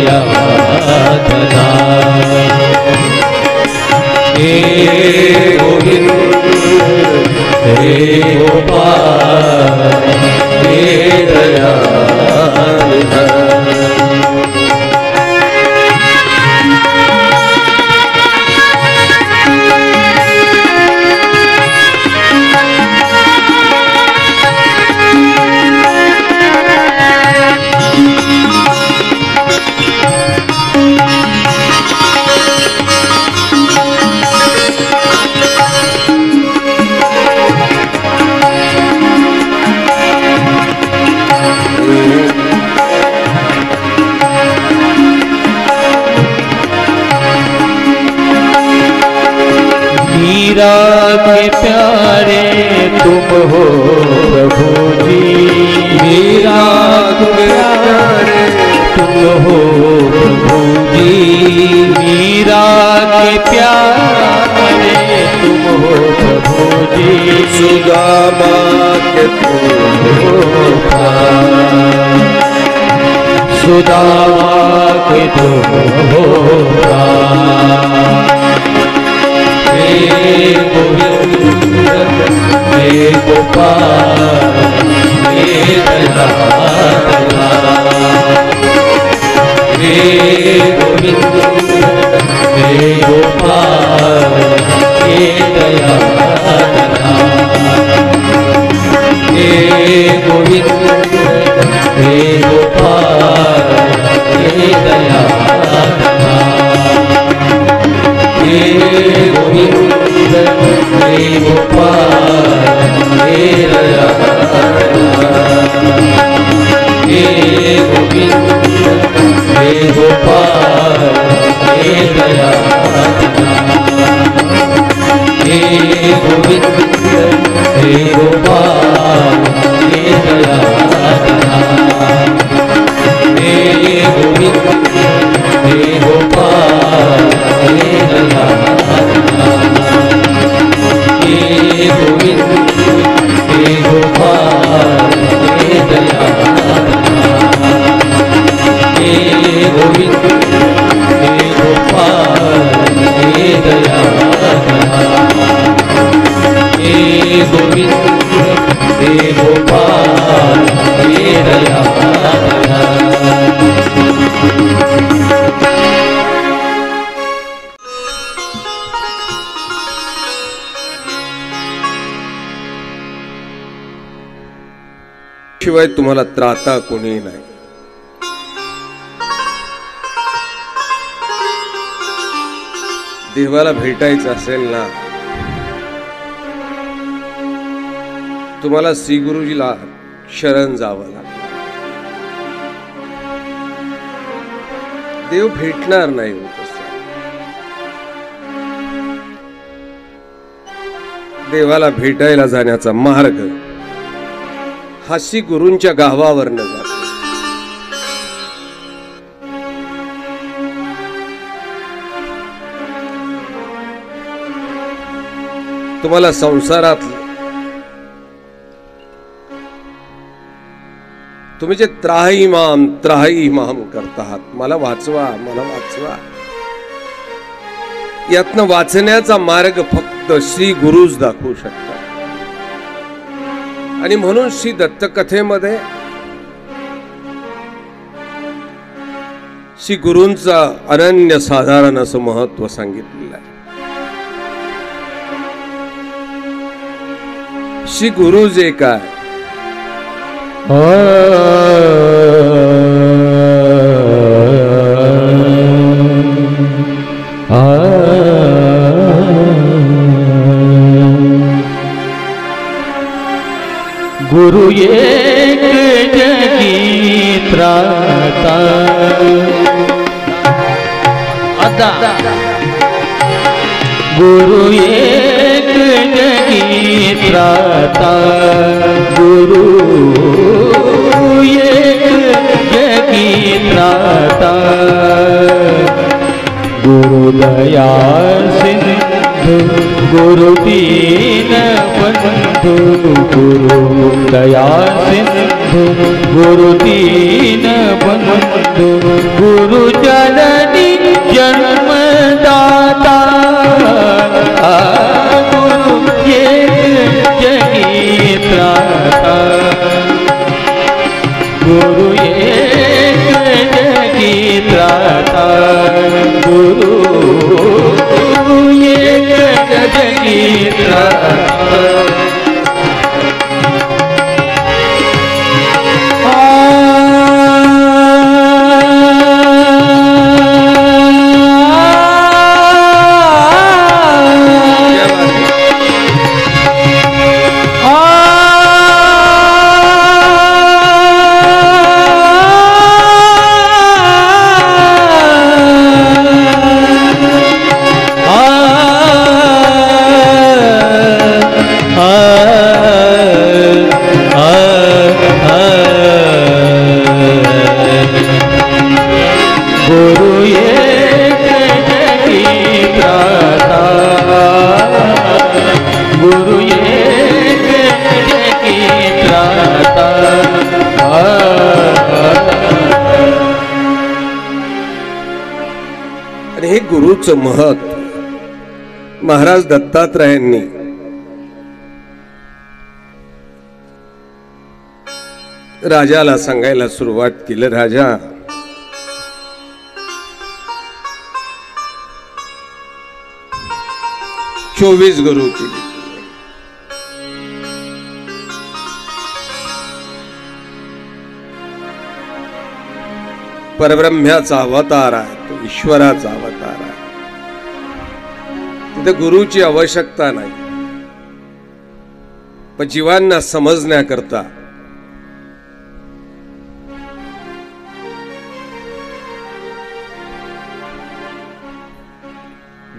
दयाधना हे गोविंद हे गोपाल हे दयाधना। मीरा के प्यारे तुम हो प्रभु जी, मीरा के प्यारे तुम हो प्रभु जी, मीरा के प्यारे तुम हो प्रभु जी, सुदामा के तुम हो सुदामा के तुम हो हे गोविंद हे गोपाल हे दयाधना हे गोविंद हे गोपाल हे दयाधना हे गोविंद हे गोपाल हे दयाधना हे गोविंद हे गोपाल हे दयाधना हे गोविंद हे गोपाल हे दयाधना हे गोविंद हे गोपाल हे दयाधना हे गोविंद हे गोपाल हे दयाधना हे गोविंद हे गोपाल हे दयाधना हे गोविंद हे गोपाल हे दयाधना हे गोविंद हे गोपाल हे दयाधना। शिवाय तुम्हाला त्राता कोणी नाही। देवाला भेटायचं असेल ना, तुम्हाला श्री गुरुजीला शरण जावं लागेल। देव भेटणार नाही होत। देवाला भेटायला जाण्याचा मार्ग हा श्री गुरूंच्या गावावरनं जातो। तुम्हाला संसारात तुम्ही जे त्राहीमाम करतात, मला वाचवा मला वाचवा, यातनं वाचण्याचा मार्ग फक्त श्री गुरुच दाखवू शकतात। आणि म्हणून श्री दत्त कथेमध्ये श्री गुरूंचा अनन्य साधारण असं महत्व सांगितलेलं आहे। श्री गुरु जे काय गुरु एक जगी त्राता गुरु एक जगी त्राता गुरु एक जगी त्राता गुरु दया सिंधु गुरु दीन बंधु गुरु दया सिंधु सिंधु गुरु दीन बंधु गुरु चरणी जन्मदाता गुरु एक जगी त्राता गुरु एक जगी त्राता गुरु एक जगी त्राता हे गुरुचं महत्व महाराज दत्तात्रयांनी राजाला सांगायला सुरुवात केली. राजा, चोवीस गुरु केले, परब्रह्म्याचा अवतार आहे, तो ईश्वराचा अवतार आहे. तिथे गुरुची आवश्यकता नाही. पण जीवांना समजण्याकरता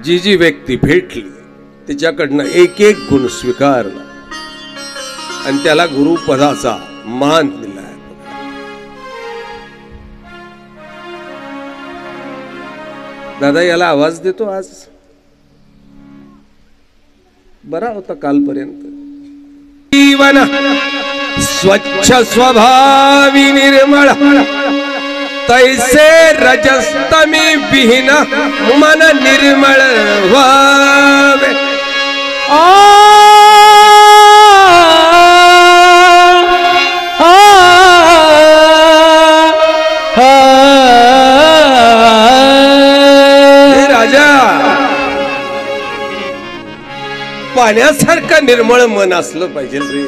जी जी व्यक्ती भेटली तिच्याकडनं एक एक गुण स्वीकारला आणि त्याला गुरुपदाचा मान दिला. दादा याला आवाज देतो आज, बरा होता कालपर्यंत. जीवन स्वच्छ स्वभावी निर्मळ तैसे रजस्तमी विहीन मन निर्मळ व्हावे. राजा, पाण्यासारखं निर्मळ मन असलं पाहिजे रे.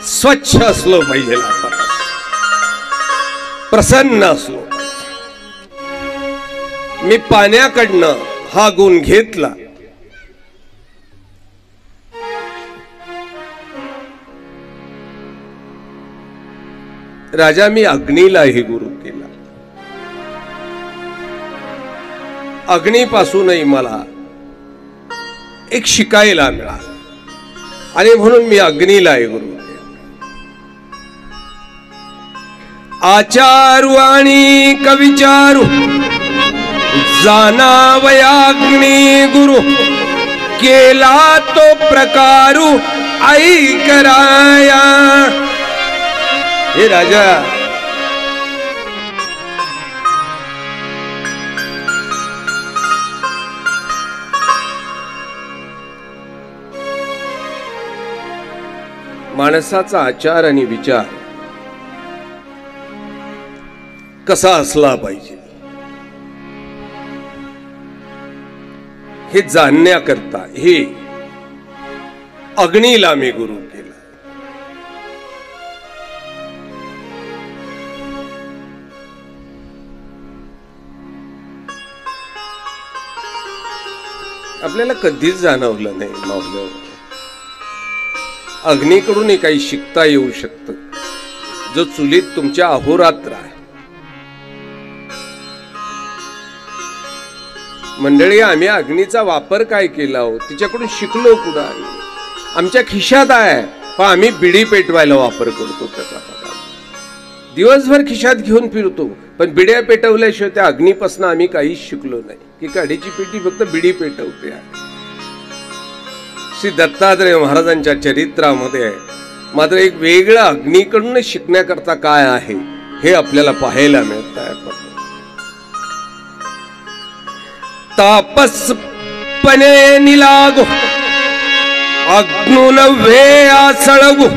स्वच्छ असलो पाहिजे, आपण प्रसन्न असलो. मी पाण्याकडनं हा गुण घेतला. राजा, मी अग्नीलाही गुरु केला. अग्नीपासूनही मला एक शिकायला मिळालं आणि म्हणून मी अग्नीलाही गुरु केला. आचारू आणि कविचारू जाणावयाग्नी गुरु केला तो प्रकारू ऐकराया. हे राजा, माणसाचा आचार आणि विचार कसा असला पाहिजे हे जाणण्याकरता हे अग्नीला मी गुरु केला. आपल्याला कधीच जाणवलं नाही मावलं, अग्नीकडून काही शिकता येऊ शकतं जो चुलीत तुमच्या अहोरात्र आहे. मंडळी, आम्ही अग्नीचा वापर काय केला हो, तिच्याकडून शिकलो कुठं? आमच्या खिशात आहे, पण आम्ही बिडी पेटवायला वापर करतो त्याचा. दिवसभर खिशात घेऊन फिरतो, पण बिड्या पेटवल्याशिवाय त्या अग्नीपासून आम्ही काहीच शिकलो नाही की काडीची पेटी फक्त बिडी पेटवते. श्री दत्तात्रय महाराजांच्या चरित्रामध्ये आहे. मात्र एक वेगळा अग्नीकडून शिकण्याकरता काय आहे हे आपल्याला पाहायला मिळत आहे. तापसपणे निलागो अग्नुन वे आसळगो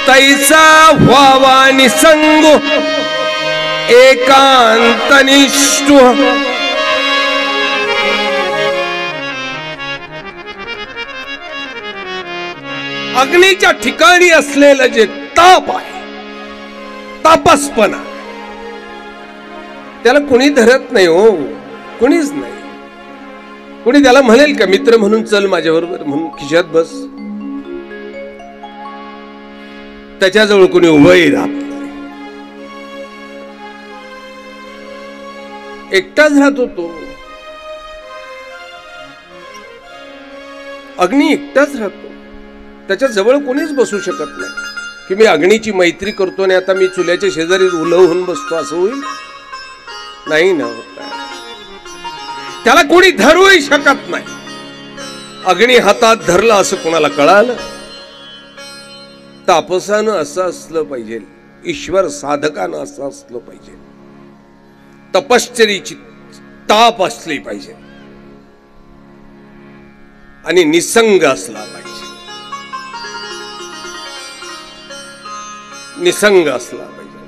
तैसा व्हावा निसंगो एकांत निष्ठु. अग्नीच्या ठिकाणी असलेलं जे ताप आहे, तापसपणा, त्याला कोणी धरत नाही हो, कोणीच नाही. कोणी त्याला म्हणेल का मित्र म्हणून चल माझ्याबरोबर म्हणून खिशात बस? त्याच्याजवळ कोणी उभंही राहत नाही. एकटाच राहतो तो. अग्नी एकटाच राहतो. त्याच्या जवळ कोणीच बसू शकत नाही की मी अग्नीची मैत्री करतो आणि आता मी चुल्याच्या शेजारी उलव होऊन बसतो, असं होईल? नाही ना. त्याला कोणी धरूही शकत नाही. अग्नी हातात धरला असं कोणाला कळालं? तापसानं असं असलं पाहिजे, ईश्वर साधकानं असं असलं पाहिजे. तपश्चर्येची ताप असली पाहिजे आणि निसंग असला पाहिजे. निसंग असला पाहिजे.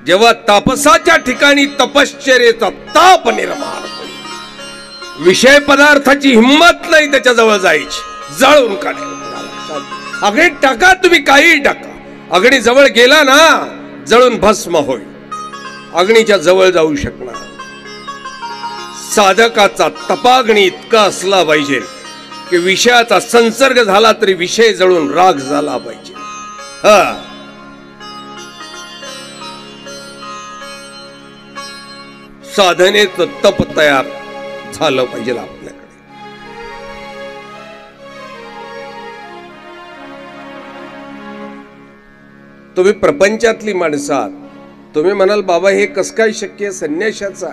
जेव्हा तापसाच्या ठिकाणी तपश्चर्येचा ताप निर्माण होईल, विषय पदार्थाची हिंमत नाही त्याच्याजवळ जायची, जळून काढायला. अग्नी टाका, तुम्ही काही टाका, अग्नी जवळ गेला ना जळून भस्म होईल. अग्नीच्या जवळ जाऊ शकणार. साधकाचा तपाग्नी इतका असला पाहिजे की विषयाचा संसर्ग झाला तरी विषय जळून राग झाला पाहिजे. साधनेचं तप तयार झालं पाहिजे आपल्याकडे. तुम्ही प्रपंचातली माणसात, तुम्ही म्हणाल बाबा हे कसं काय शक्य आहे, संन्याशाचा.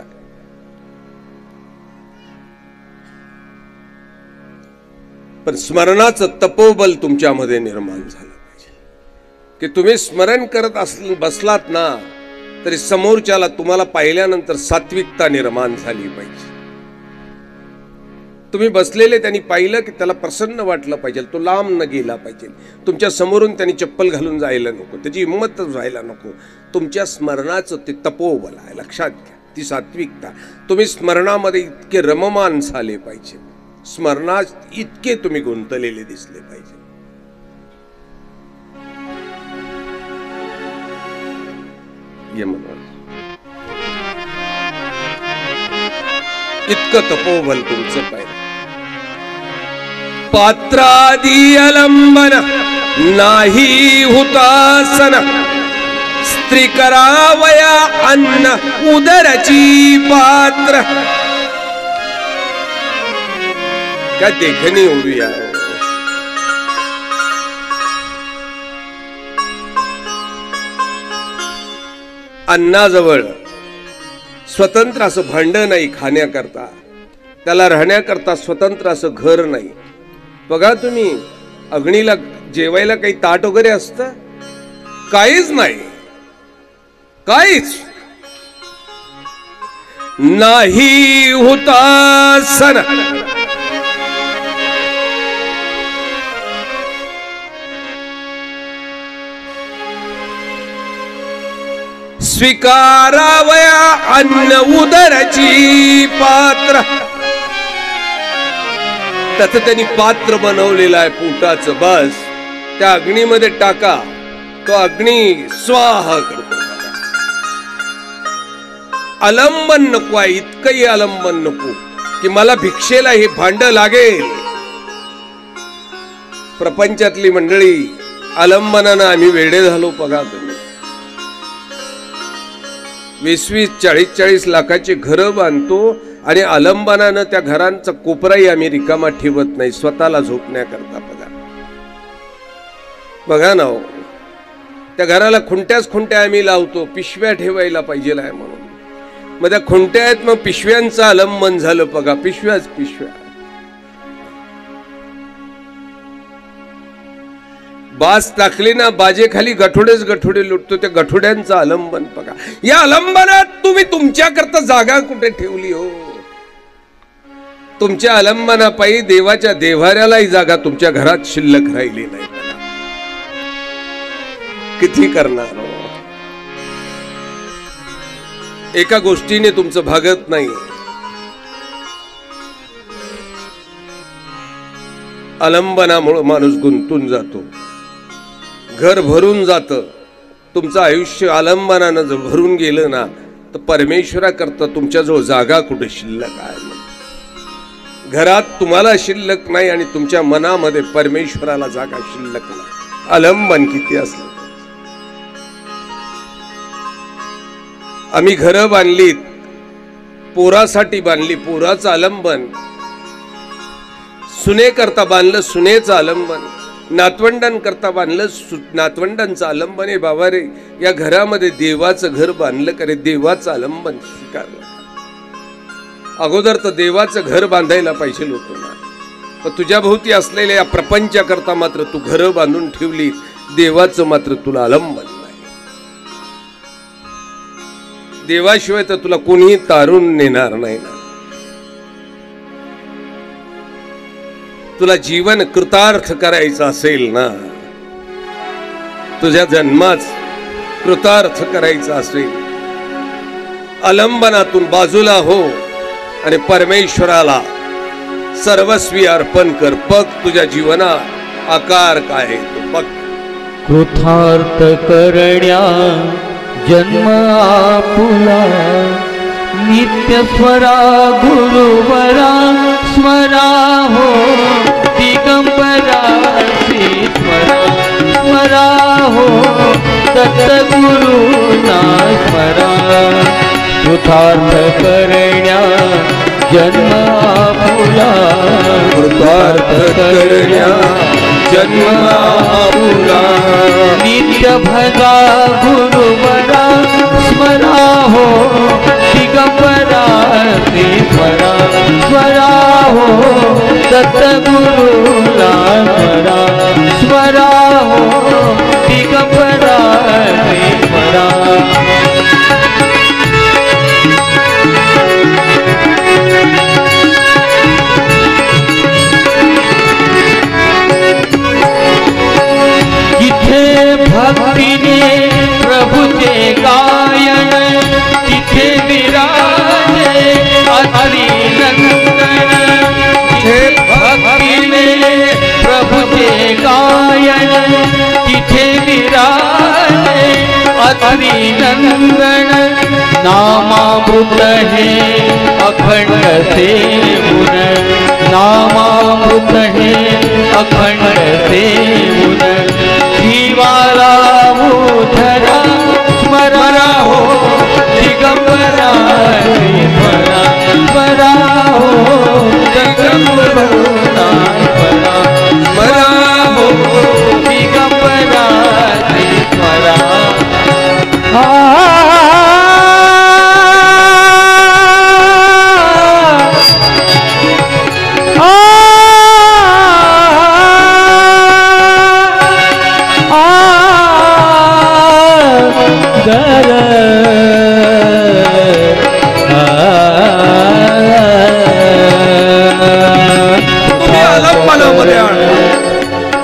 पण स्मरणाचं तपोबल तुमच्यामध्ये निर्माण झालं पाहिजे की तुम्ही स्मरण करत बसलात ना तरी समोरच्याला तुम्हाला पाहिल्यानंतर सात्विकता निर्माण झाली पाहिजे. तुम्ही बसलेले त्यांनी पाहिलं की त्याला प्रसन्न वाटलं पाहिजे, तो लांब न गेला पाहिजे. तुमच्या समोरून त्यांनी चप्पल घालून जायला नको, त्याची हिंमत व्हायला नको. तुमच्या स्मरणाचं ते तपोबल आहे, लक्षात घ्या, ती सात्विकता. तुम्ही स्मरणामध्ये इतके रममान झाले पाहिजे, स्मरणात इतके तुम्ही गुंतलेले दिसले पाहिजे. इतकं तपोबल तुमचं पाहिजे. पात्रादी अलंबन नाही हुतासन स्त्री करावया अन्न उदरची पात्र. क्या देखणी उडूया. अन्नाजवळ स्वतंत्र असं भांड नाही खाण्याकरता, त्याला राहण्याकरता स्वतंत्र असं घर नाही. बघा तुम्ही अग्नीला जेवायला काही ताट वगैरे असतं? काहीच नाही, काहीच नाही हुतासन. स्वीकारावया अन्न उदरची पात्र. त्याचं त्यांनी पात्र बनवलेलं आहे पोटाचं. बस त्या अग्नीमध्ये टाका, तो अग्नी स्वाहा करतो. आलंबन नको आहे, इतकंही आलंबन नको की मला भिक्षेला हे भांड लागेल. प्रपंचातली मंडळी आलंबनानं आम्ही वेडे झालो. बघा तुम्ही 20-20, 40-40 लाखाची घरं बांधतो आणि आलंबनानं त्या घरांचा कोपराही आम्ही रिकामा ठेवत नाही स्वतःला झोपण्याकरता. बघा ना, त्या घराला खुंट्याच खुंट्या आम्ही लावतो, पिशव्या ठेवायला पाहिजे म्हणून. मग त्या खुंट्या आहेत, मग पिशव्यांचं आलंबन झालं. बघा पिशव्याच पिशव्या. बास टाकली ना बाजेखाली गठोडेच गठोडे लुटतो, त्या गठोड्यांचं आलंबन बघा. या आलंबनात तुम्ही तुमच्याकरता जागा कुठे ठेवली हो? तुमच्या आलंबनापायी देवाच्या देव्हाऱ्यालाही जागा तुमच्या घरात शिल्लक राहिली नाही. किती करणार हो? एका गोष्टीने तुमचं भागत नाही. आलंबनामुळे माणूस गुंतून जातो, घर भरून जातं. तुमचं आयुष्य आलंबनानं जर भरून गेलं ना तर परमेश्वराकरता तुमच्याजवळ जागा कुठे शिल्लक आहे? घरात तुम्हाला शिल्लक नाही आणि तुमच्या मनामध्ये परमेश्वराला जागा शिल्लक नाही. आलंबन किती असलं. आम्ही घरं बांधलीत, पोरासाठी बांधली, पोराचं आलंबन. सुनेकरता बांधलं, सुनेचं आलंबन. नातवंडांकरता बांधलं, नातवंडांचं आलंबन. आहे बाबा रे, या घरामध्ये देवाचं घर बांधलं का रे? देवाचं आलंबन स्वीकारलं. अगोदर तर देवाचं घर बांधायला पाहिजे होतं ना. पण तुझ्या भोवती असलेल्या या प्रपंचाकरता मात्र तू घरं बांधून ठेवली, देवाचं मात्र तुला आलंबन नाही. देवाशिवाय तर तुला कोणीही तारून नेणार नाही ना. तुला जीवन कृतार्थ करायचं असेल ना, तुझ्या जन्माच कृतार्थ करायचं असेल, आलंबनातून बाजूला हो आणि परमेश्वराला सर्वस्वी अर्पण कर. बघ तुझ्या जीवना आकार काय आहे तो बघ. कृतार्थ करण्या जन्म आपुला, नित्य स्वरा गुरुवरा स्मरा हो. दिगंबरा स्मरा स्मरा हो. दत्तगुरुना स्मरा. कृतार्थ करण्या जन्म आपुला, कृतार्थ करण्या जन्म आपुला. नित्य भजा गुरुवरा स्मरा हो. दिगंबरा स्मरा स्मरा हो. दत्तगुरुला स्मरा स्मरा हो. दिगंबरा स्मरा. भक्तीने प्रभुचे गायन, तिथे विराजे हरी नंदन. भक्तीने प्रभुचे गायन, तिथे विराजे हरी नंदन. नामामृत हे अखंड सेवुन, नामामृत हे अखंड सेवुन. जीवाला उधरा स्मरा हो. दिगंबरा स्मरा स्मरा हो. दिगंबरा स्मरा हो. दिगंबरा स्मरा.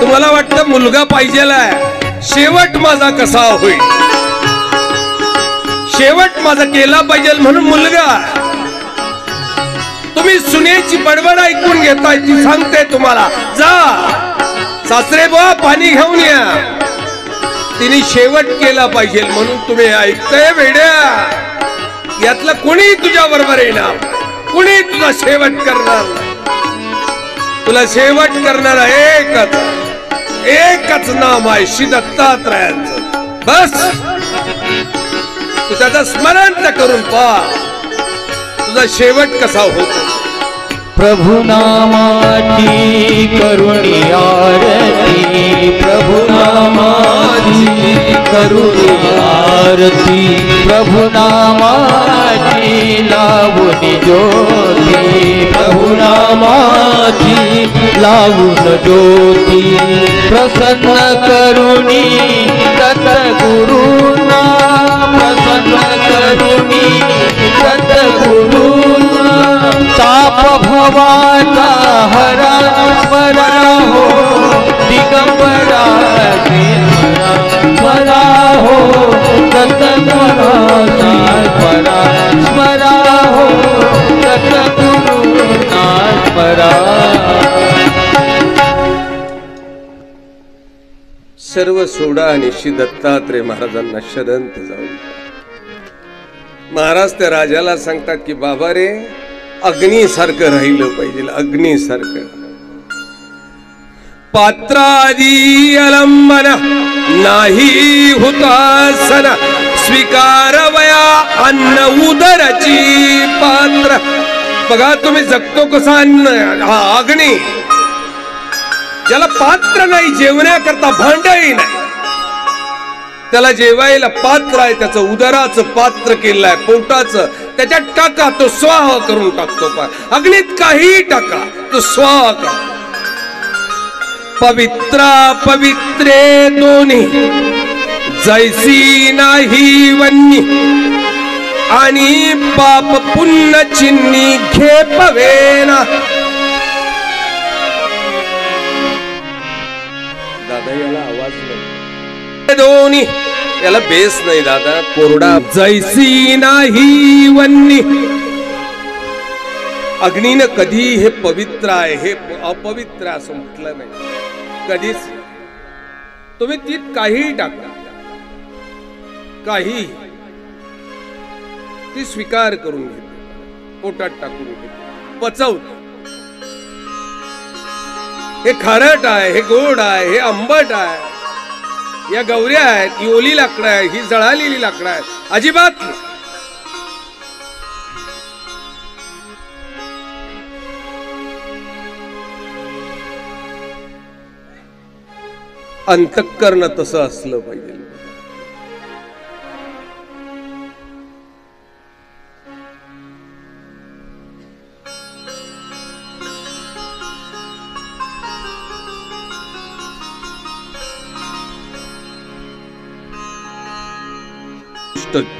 तुम्हाला वाटतं मुलगा पाहिजेलाय, शेवट माझा कसा होईल, शेवट माझा केला पाहिजे म्हणून मुलगा. तुम्ही सुनेची बडबड ऐकून घेताय, ती सांगते तुम्हाला जा सासरे बुवा पाणी घेऊन या. तिने शेवट केला पाहिजे म्हणून तुम्ही ऐकताय वेड्या. यातलं कोणी तुझ्या बरोबर येणार, कोणी तुझा शेवट करणार. तुला शेवट करणारा एकच नाम आहे, श्री दत्तात्रयाचं. बस तू त्याचं स्मरण करून पहा, तुझा शेवट कसा होतो. प्रभु नामाची करुणी आरती, प्रभु नामाची करुणी आरती. प्रभु नामाची लावणी ज्योती, प्रभु प्रभुनामाची लावून ज्योती प्रसन्न करुणी सद्गुरूंना प्रसन्न करुणी सद्गुरूंना ताप भवाचा हरा स्मरा हो दिगंबरा स्मरा हो सद्गुरूंना स्मरा स्मरा हो सद्गुरूंना स्मरा. सर्व सोडा आणि श्री दत्तात्रय महाराजांना शरणंत जाऊन महाराज त्या राजाला सांगतात की बाबा रे, अग्नीसारखं राहिलं पाहिजे, अग्नीसारखं. पात्रादी अलंबन नाही हुतासन स्वीकारवया अन्न उदरची पात्र. बघा तुम्ही जगतो कसा अन्न, हा अग्नी. ज्याला पात्र नाही, जेवण्याकरता भांडही नाही, त्याला जेवायला पात्र आहे, त्याचं उदराचं पात्र केलंय, पोटाचं, त्याच्यात टाका, तो स्वाह करून टाकतो. अग्नीत काही टाका, तो स्वाह करतो. पवित्रा पवित्रे दोन्ही जैसी नाही वन्नी आणि पाप पुण्य चिन्नी घेपवेना. दादा याला आवाज नाही, दोन्ही याला बेस नाही दादा, कोरडा. जैसी नाही वन्नी, अग्नीनं कधी हे पवित्र आहे हे अपवित्र असं म्हटलं नाही कधीच. तुम्ही तीत काहीही टाका, काही ती स्वीकार करून घेते, पोटात टाकून घेते, पचवते. हे खारट आहे, हे गोड आहे, हे आंबट आहे, या गौऱ्या आहेत, ही ओली लाकडं आहे, ही जळालेली लाकडं आहे, अजिबात नाही. अंतःकरण तसं असलं पाहिजे.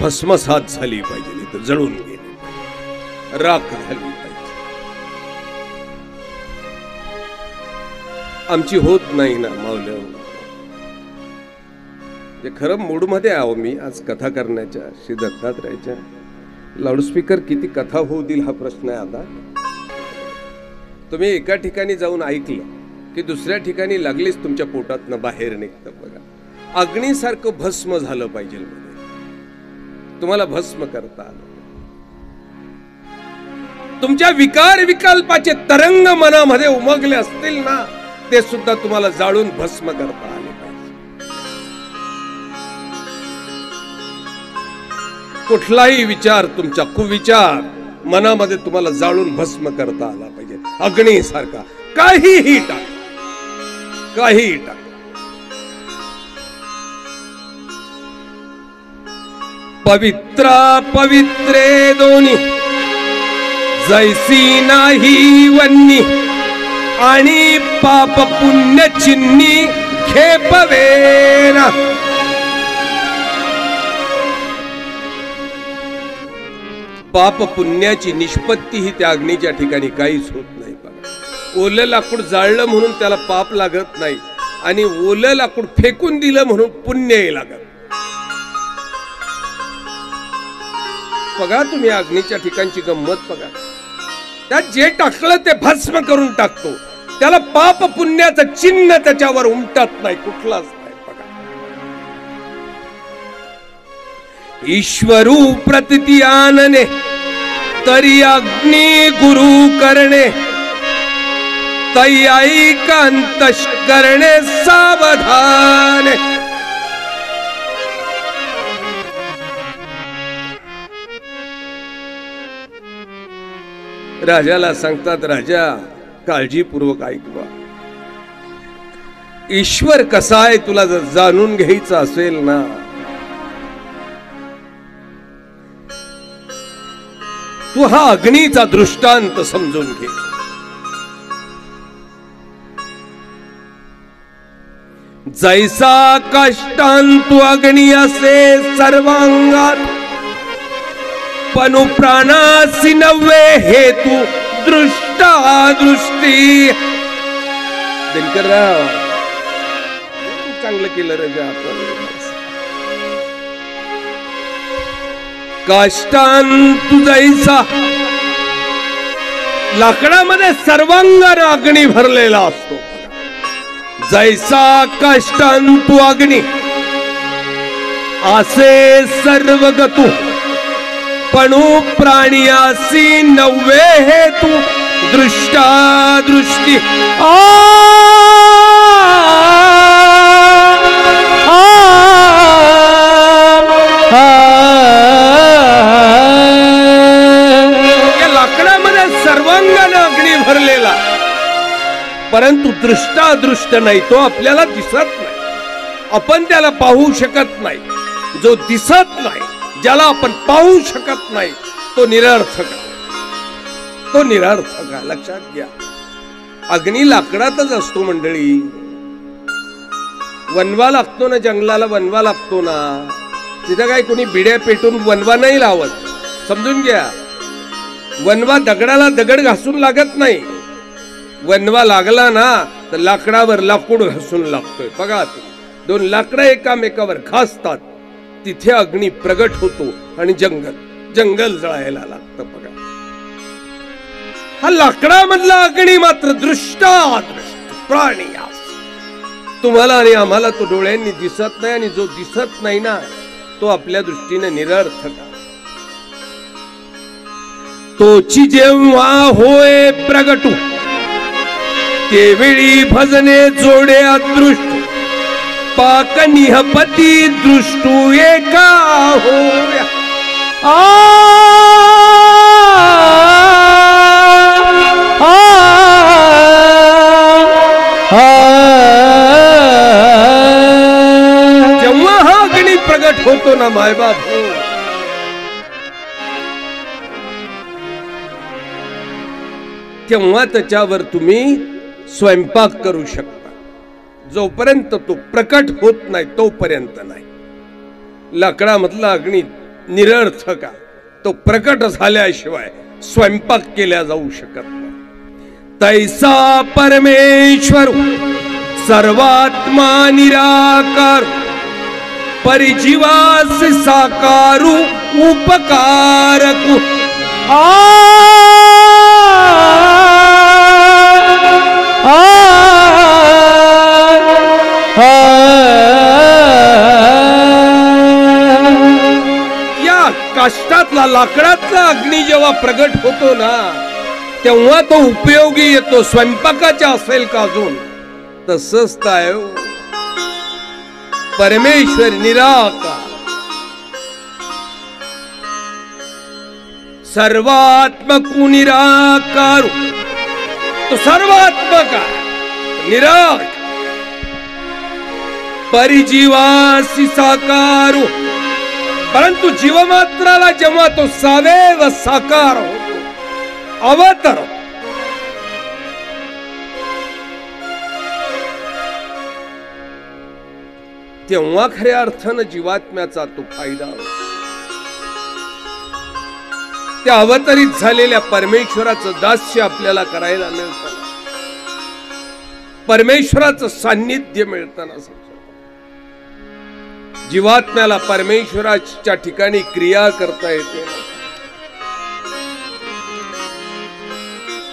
भस्मसात झाली पाहिजे, तर जळून गेली, राख झाली पाहिजे. आमची होत नाही ना मावल्या. खरं मूड मध्ये आहो मी आज कथा करण्याच्या, श्री दत्तात्रयाच्या. लाऊडस्पीकर किती कथा होऊ देईल हा प्रश्न आहे आता. तुम्ही एका ठिकाणी जाऊन ऐकलं की दुसऱ्या ठिकाणी लागलीच तुमच्या पोटातनं बाहेर निघतं. बघा, अग्नीसारखं भस्म झालं पाहिजे, तुम्हाला भस्म करता आलं. तुमच्या विकार विकल्पाचे तरंग मनामध्ये उमगले असतील ना, ते सुद्धा तुम्हाला जाळून भस्म करता आले पाहिजे. कुठलाही विचार तुमचा कुविचार मनामध्ये तुम्हाला जाळून भस्म करता आला पाहिजे, अग्नीसारखा. काहीही टाक, काहीही टाक. पवित्रा पवित्रे दोन्ही जैसी नाही वन्नी आणि पाप पुण्य चिन्नी खेपवेना. पाप पुण्याची निष्पत्ती ही त्या अग्नीच्या ठिकाणी काहीच होत नाही. ओलं लाकूड जाळलं म्हणून त्याला पाप लागत नाही, आणि ओलं लाकूड फेकून दिलं म्हणून पुण्यही लागत. बघा तुम्ही अग्नीच्या ठिकाणची गंमत बघा. त्यात जे टाकलं ते भस्म करून टाकतो, त्याला पाप पुण्याचं चिन्ह त्याच्यावर उमटत नाही, कुठलाच नाही. बघा, ईश्वरू प्रतिती आणणे तरी अग्नी गुरु करणे, तै ऐकांतश करणे सावधान. राजाला सांगतात, राजा काळजीपूर्वक ऐकवा. ईश्वर कसा आहे तुला जर जाणून घ्यायचं असेल ना, तू हा अग्नीचा दृष्टांत समजून घे. जैसा कष्टांतु अग्नी असे सर्वांगात पनु प्राणासी नव्हे हेतू दृष्टा दृष्टी. दिनकरराव चांगलं केलं रे आपण. कष्टांतु जैसा लाकडामध्ये सर्वांगाने अग्नी भरलेला असतो. जैसा कष्टांतु अग्नी असे सर्व गतू पणू प्राणियासी नव्हे हेतू दृष्टा दृष्टी. या लाकडामध्ये सर्वांगाने अग्नी भरलेला, परंतु दृष्टा दृष्ट नाही, तो आपल्याला दिसत नाही, आपण त्याला पाहू शकत नाही. जो दिसत नाही, ज्याला आपण पाहू शकत नाही, तो निरर्थक आहे. तो निरर्थक आहे, लक्षात घ्या. अग्नी लाकडातच असतो मंडळी. वनवा लागतो ना, जंगलाला वनवा लागतो ना, तिथं काय कोणी बिड्या पेटून वनवा नाही लावत. समजून घ्या, वनवा दगडाला दगड घासून लागत नाही. वनवा लागला ना तर लाकडावर लाकूड घासून लागतोय. बघा, दोन लाकडं एकामेकावर घासतात, तिथे अग्नी प्रगट होतो आणि जंगल जळायला लागतं. बघा, हा लाकडामधला अग्नी मात्र दृष्टादृष्ट प्राणी. तुम्हाला आणि आम्हाला तो डोळ्यांनी दिसत नाही, आणि जो दिसत नाही ना तो आपल्या दृष्टीने निरर्थक. तोची जेव्हा होय प्रगटू तेवेळी भजने जोडे अदृष्ट पाक निहपती दृष्टू एका होया. जेव्हा हा अग्नी प्रगट होतो ना मायबाप, तेव्हा त्याच्यावर तुम्ही स्वयंपाक करू शकता. जोपर्यंत तो प्रकट होत नाही तोपर्यंत नाही. लाकडामधला अग्नी निरर्थक आहे, तो प्रकट झाल्याशिवाय स्वयंपाक केला जाऊ शकत नाही. तैसा परमेश्वर सर्वात्मा निराकार परिजीवास साकारू उपकारकू. या काष्टातला लाकडातला अग्नी जेव्हा प्रगट होतो ना तेव्हा तो उपयोगी येतो. स्वयंपाकाचा असेल का अजून, तसंच काय परमेश्वर निराकार सर्वात्मकू निराकार. तो सर्वात्मक आहे, निराकार परिजीवासी साकारू. परंतु जीवमात्राला जेव्हा तो सावेव साकार होतो, अवतर, तेव्हा खऱ्या अर्थानं जीवात्म्याचा तो फायदा होतो. त्या अवतरित झालेल्या परमेश्वराचं दास्य आपल्याला करायला मिळतं, परमेश्वराचं सान्निध्य मिळताना जीवात्म्याला परमेश्वराच्या ठिकाणी क्रिया करता येते.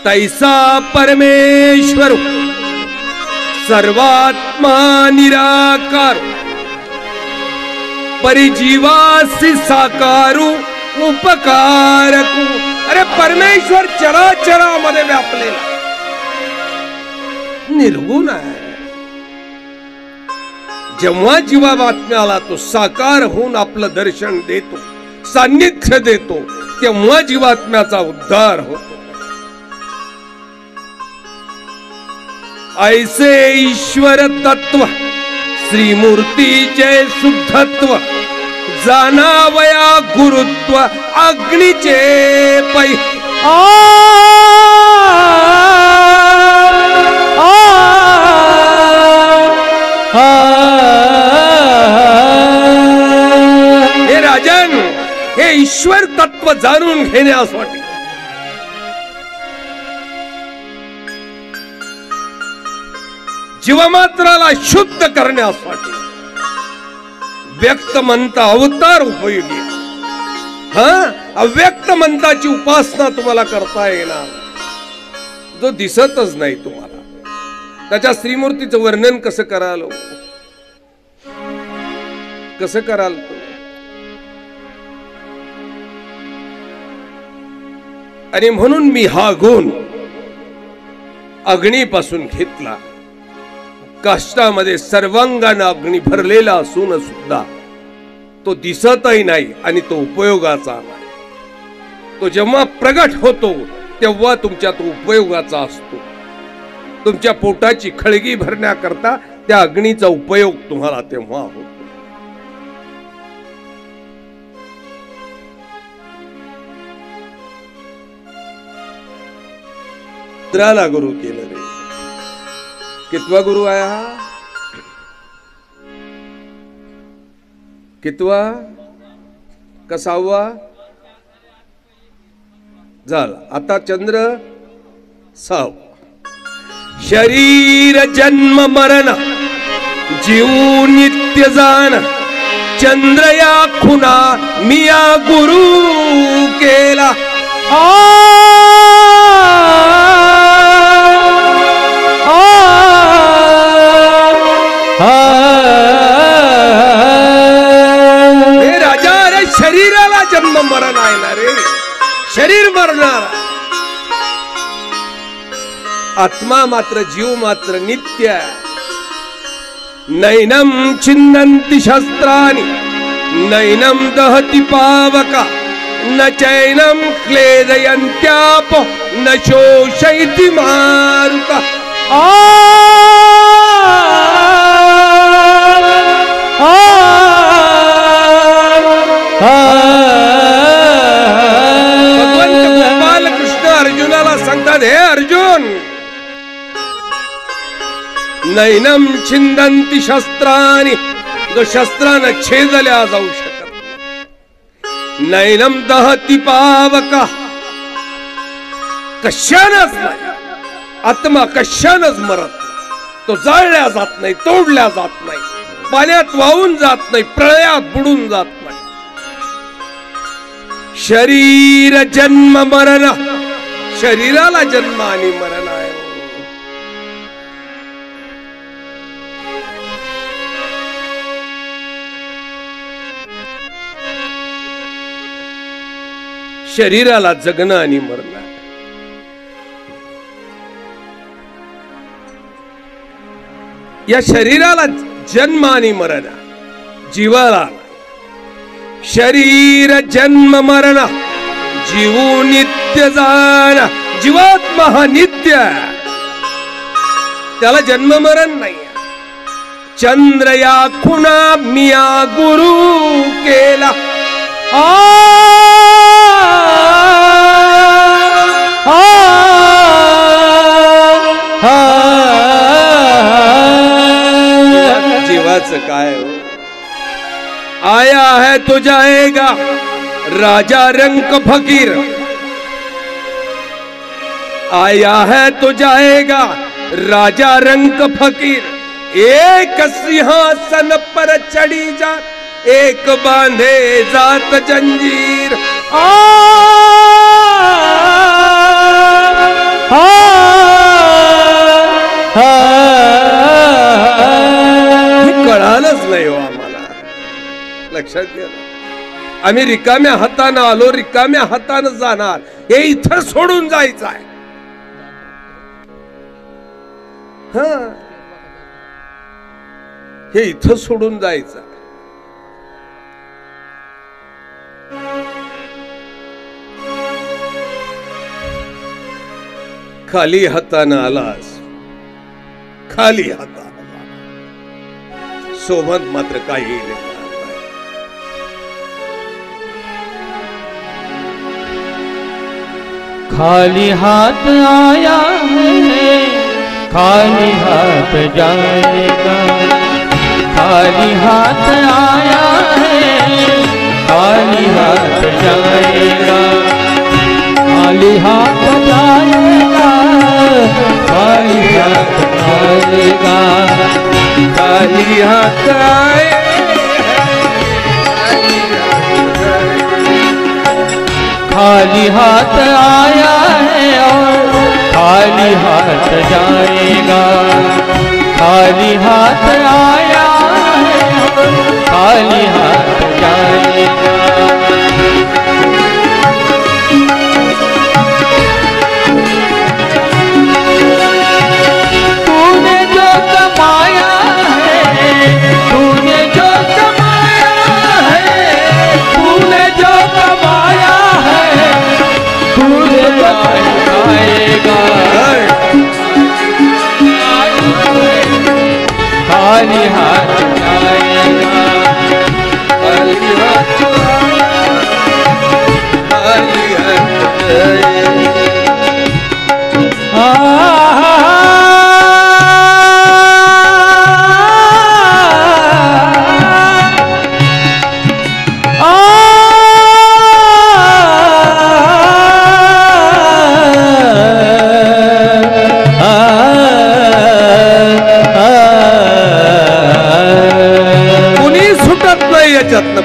तैसा परमेश्वर सर्वात्मा निराकार परिजीवासी साकारू उपकारकू. अरे परमेश्वर चराचरामध्ये व्यापलेला निर्गुण आहे. जेव्हा जीवात्म्याला तो साकार होऊन आपलं दर्शन देतो, सान्निध्य देतो, तेव्हा जीवात्म्याचा उद्धार होतो. ऐसे ईश्वर तत्व श्रीमूर्तीचे शुद्धत्व जाणावया गुरुत्व अग्नीचे पै. आ ईश्वर तत्व जाणून घेण्यासाठी जीवमात्राला शुद्ध करण्यासाठी व्यक्त मंत्र अवतार उपयोगी. अव्यक्त मंत्राची उपासना तुम्हाला करता येणार, जो दिसतच नाही तुम्हाला. त्याच्या श्रीमूर्तीचं वर्णन कसं कराल, कसं कराल तो? आणि म्हणून मी हा गुण अग्नीपासून घेतला. काष्टामध्ये सर्वांगाने अग्नी भरलेला असून सुद्धा तो दिसतही नाही आणि तो उपयोगाचा नाही. तो जेव्हा प्रगट होतो तेव्हा तुमच्या तो उपयोगाचा असतो. तुमच्या पोटाची खळगी भरण्याकरता त्या अग्नीचा उपयोग तुम्हाला तेव्हा होतो. रुद्राला गुरु केलं रे. कितवा गुरु आहे हा? कितवा? कसावा झाला? आता चंद्र 6. शरीर जन्म मरण जीव नित्य जाण चंद्र या खुना मिया गुरु केला. हे राजा, रे शरीराला जन्म मरण आहे ना रे. शरीर मरणार, आत्मा मात्र जीव मात्र नित्य. नैनम छिन्नन्ति शस्त्राणि नैनम दहति पावका न चैनम क्लेदयन्त्याप न शोषयति मारुता. भगवंत गोपाल कृष्ण अर्जुनाला सांगतात, हे अर्जुन, नैनम छिंदंती शस्त्रांनी, जो शस्त्रानं छेदल्या जाऊ शकत. नैनम दहती पावका, कशानच नाही. आत्मा कशानच मरत, तो जाळल्या जात नाही, तोडल्या जात नाही, पाण्यात वाहून जात नाही, प्रळयात बुडून जात नाही. शरीर जन्म मरण, शरीराला जन्म आणि मरण आहे. शरीराला जगणं आणि मरणं. या शरीराला जन्म आणि मरण, जीवाला शरीर जन्म मरण जीव नित्य जाण. जीवात्मा हा नित्य, त्याला जन्म मरण नाही. चंद्र या खुणा मिया गुरु केला. जीवाचं काय हो? आया है तो जाएगा राजा रंक फकीर. आया है तो जाएगा राजा रंक फकीर. एक सिंहासन पर चढ़ी जात, एक बांधे जात जंजीर. कळालंच नाही हो आम्हाला. लक्षात घ्या, आम्ही रिकाम्या हातानं आलो, रिकाम्या हातानं जाणार. हे इथं सोडून जायचं आहे. हे इथं सोडून जायचं. खाली हातानं आलास, खाली हातानं, सोबत मात्र काही नाही. खाली हाथ आया है, खाली हाथ जाएगा. खाली हाथ आया है, खाली हाथ जाएगा, खाली हाथ जाएगा, खाली हाथ आएगा, खाली हाथ आए, खाली हाथ आया है और खाली हाथ जाएगा, खाली हाथ आया है और खाली हाथ जाएगा। तूने जो कमाया है, तूने जो कमाया है, तूने जो कमाया है, तूने खाएगा, खाली हाथ जाएगा, खाली हाथ जाएगा।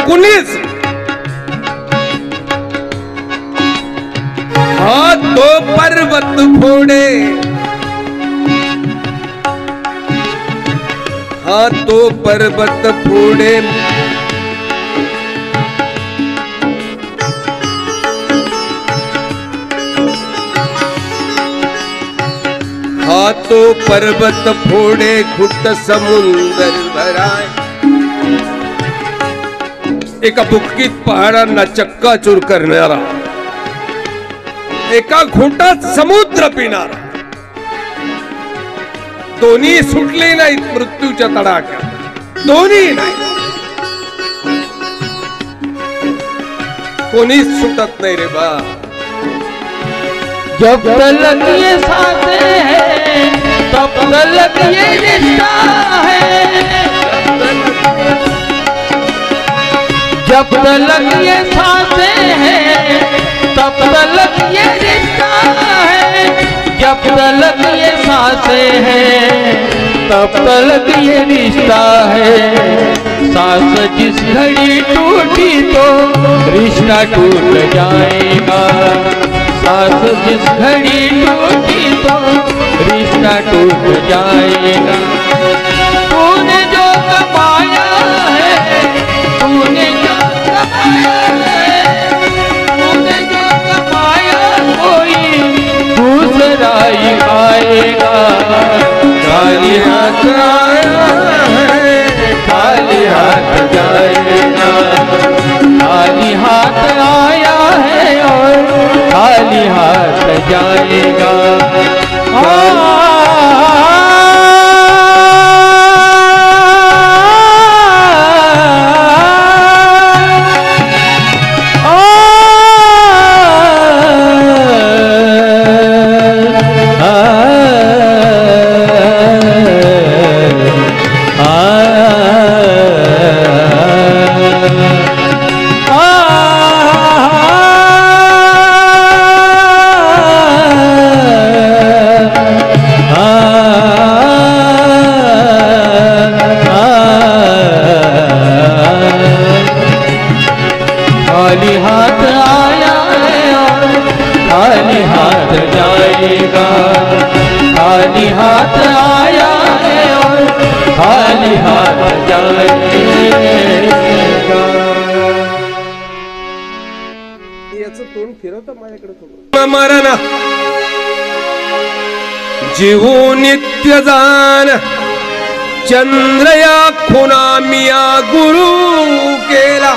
कुणीच हा तो पर्वत फोडे, हा तो पर्वत फोडे, हा तो पर्वत फोडे, घुट समुंदर भराय। एका बुक्कीत पहाडांना चक्काचूर करणारा, एका घोटात समुद्र पिणारा, दोन्ही सुटले नाहीत मृत्यूच्या तडाख्यात, दोन्ही नाही, कोणीच सुटत नाही रे बा। जब तलक ये सांसें हैं तब तलक ये रिश्ता है, जब तलक ये सांसें हैं तब तलक ये रिश्ता है, जब तलक ये सांसें हैं तब तलक ये रिश्ता है। सांस जिस घड़ी टूटी तो रिश्ता टूट जाएगा, सांस जिस घड़ी टूटी तो रिश्ता टूट जाएगा। तूने जो कमाया है, तूने जो कमाया है, तूने जो कमाया कोई दूसरा ही खाएगा। खाली हाथ आया है, खाली हाथ जाएगा, खाली हाथ आया है और खाली हाथ जाएगा। खाली हाथ आया है और खाली हाथ जाएगा, खाली हाथ आया है और खाली हाथ जाएगा। याचं तोंड फिरवतं माझ्याकडे थोडं। मरण जीवो नित्य जान, चंद्र या खुना मिया गुरु केला।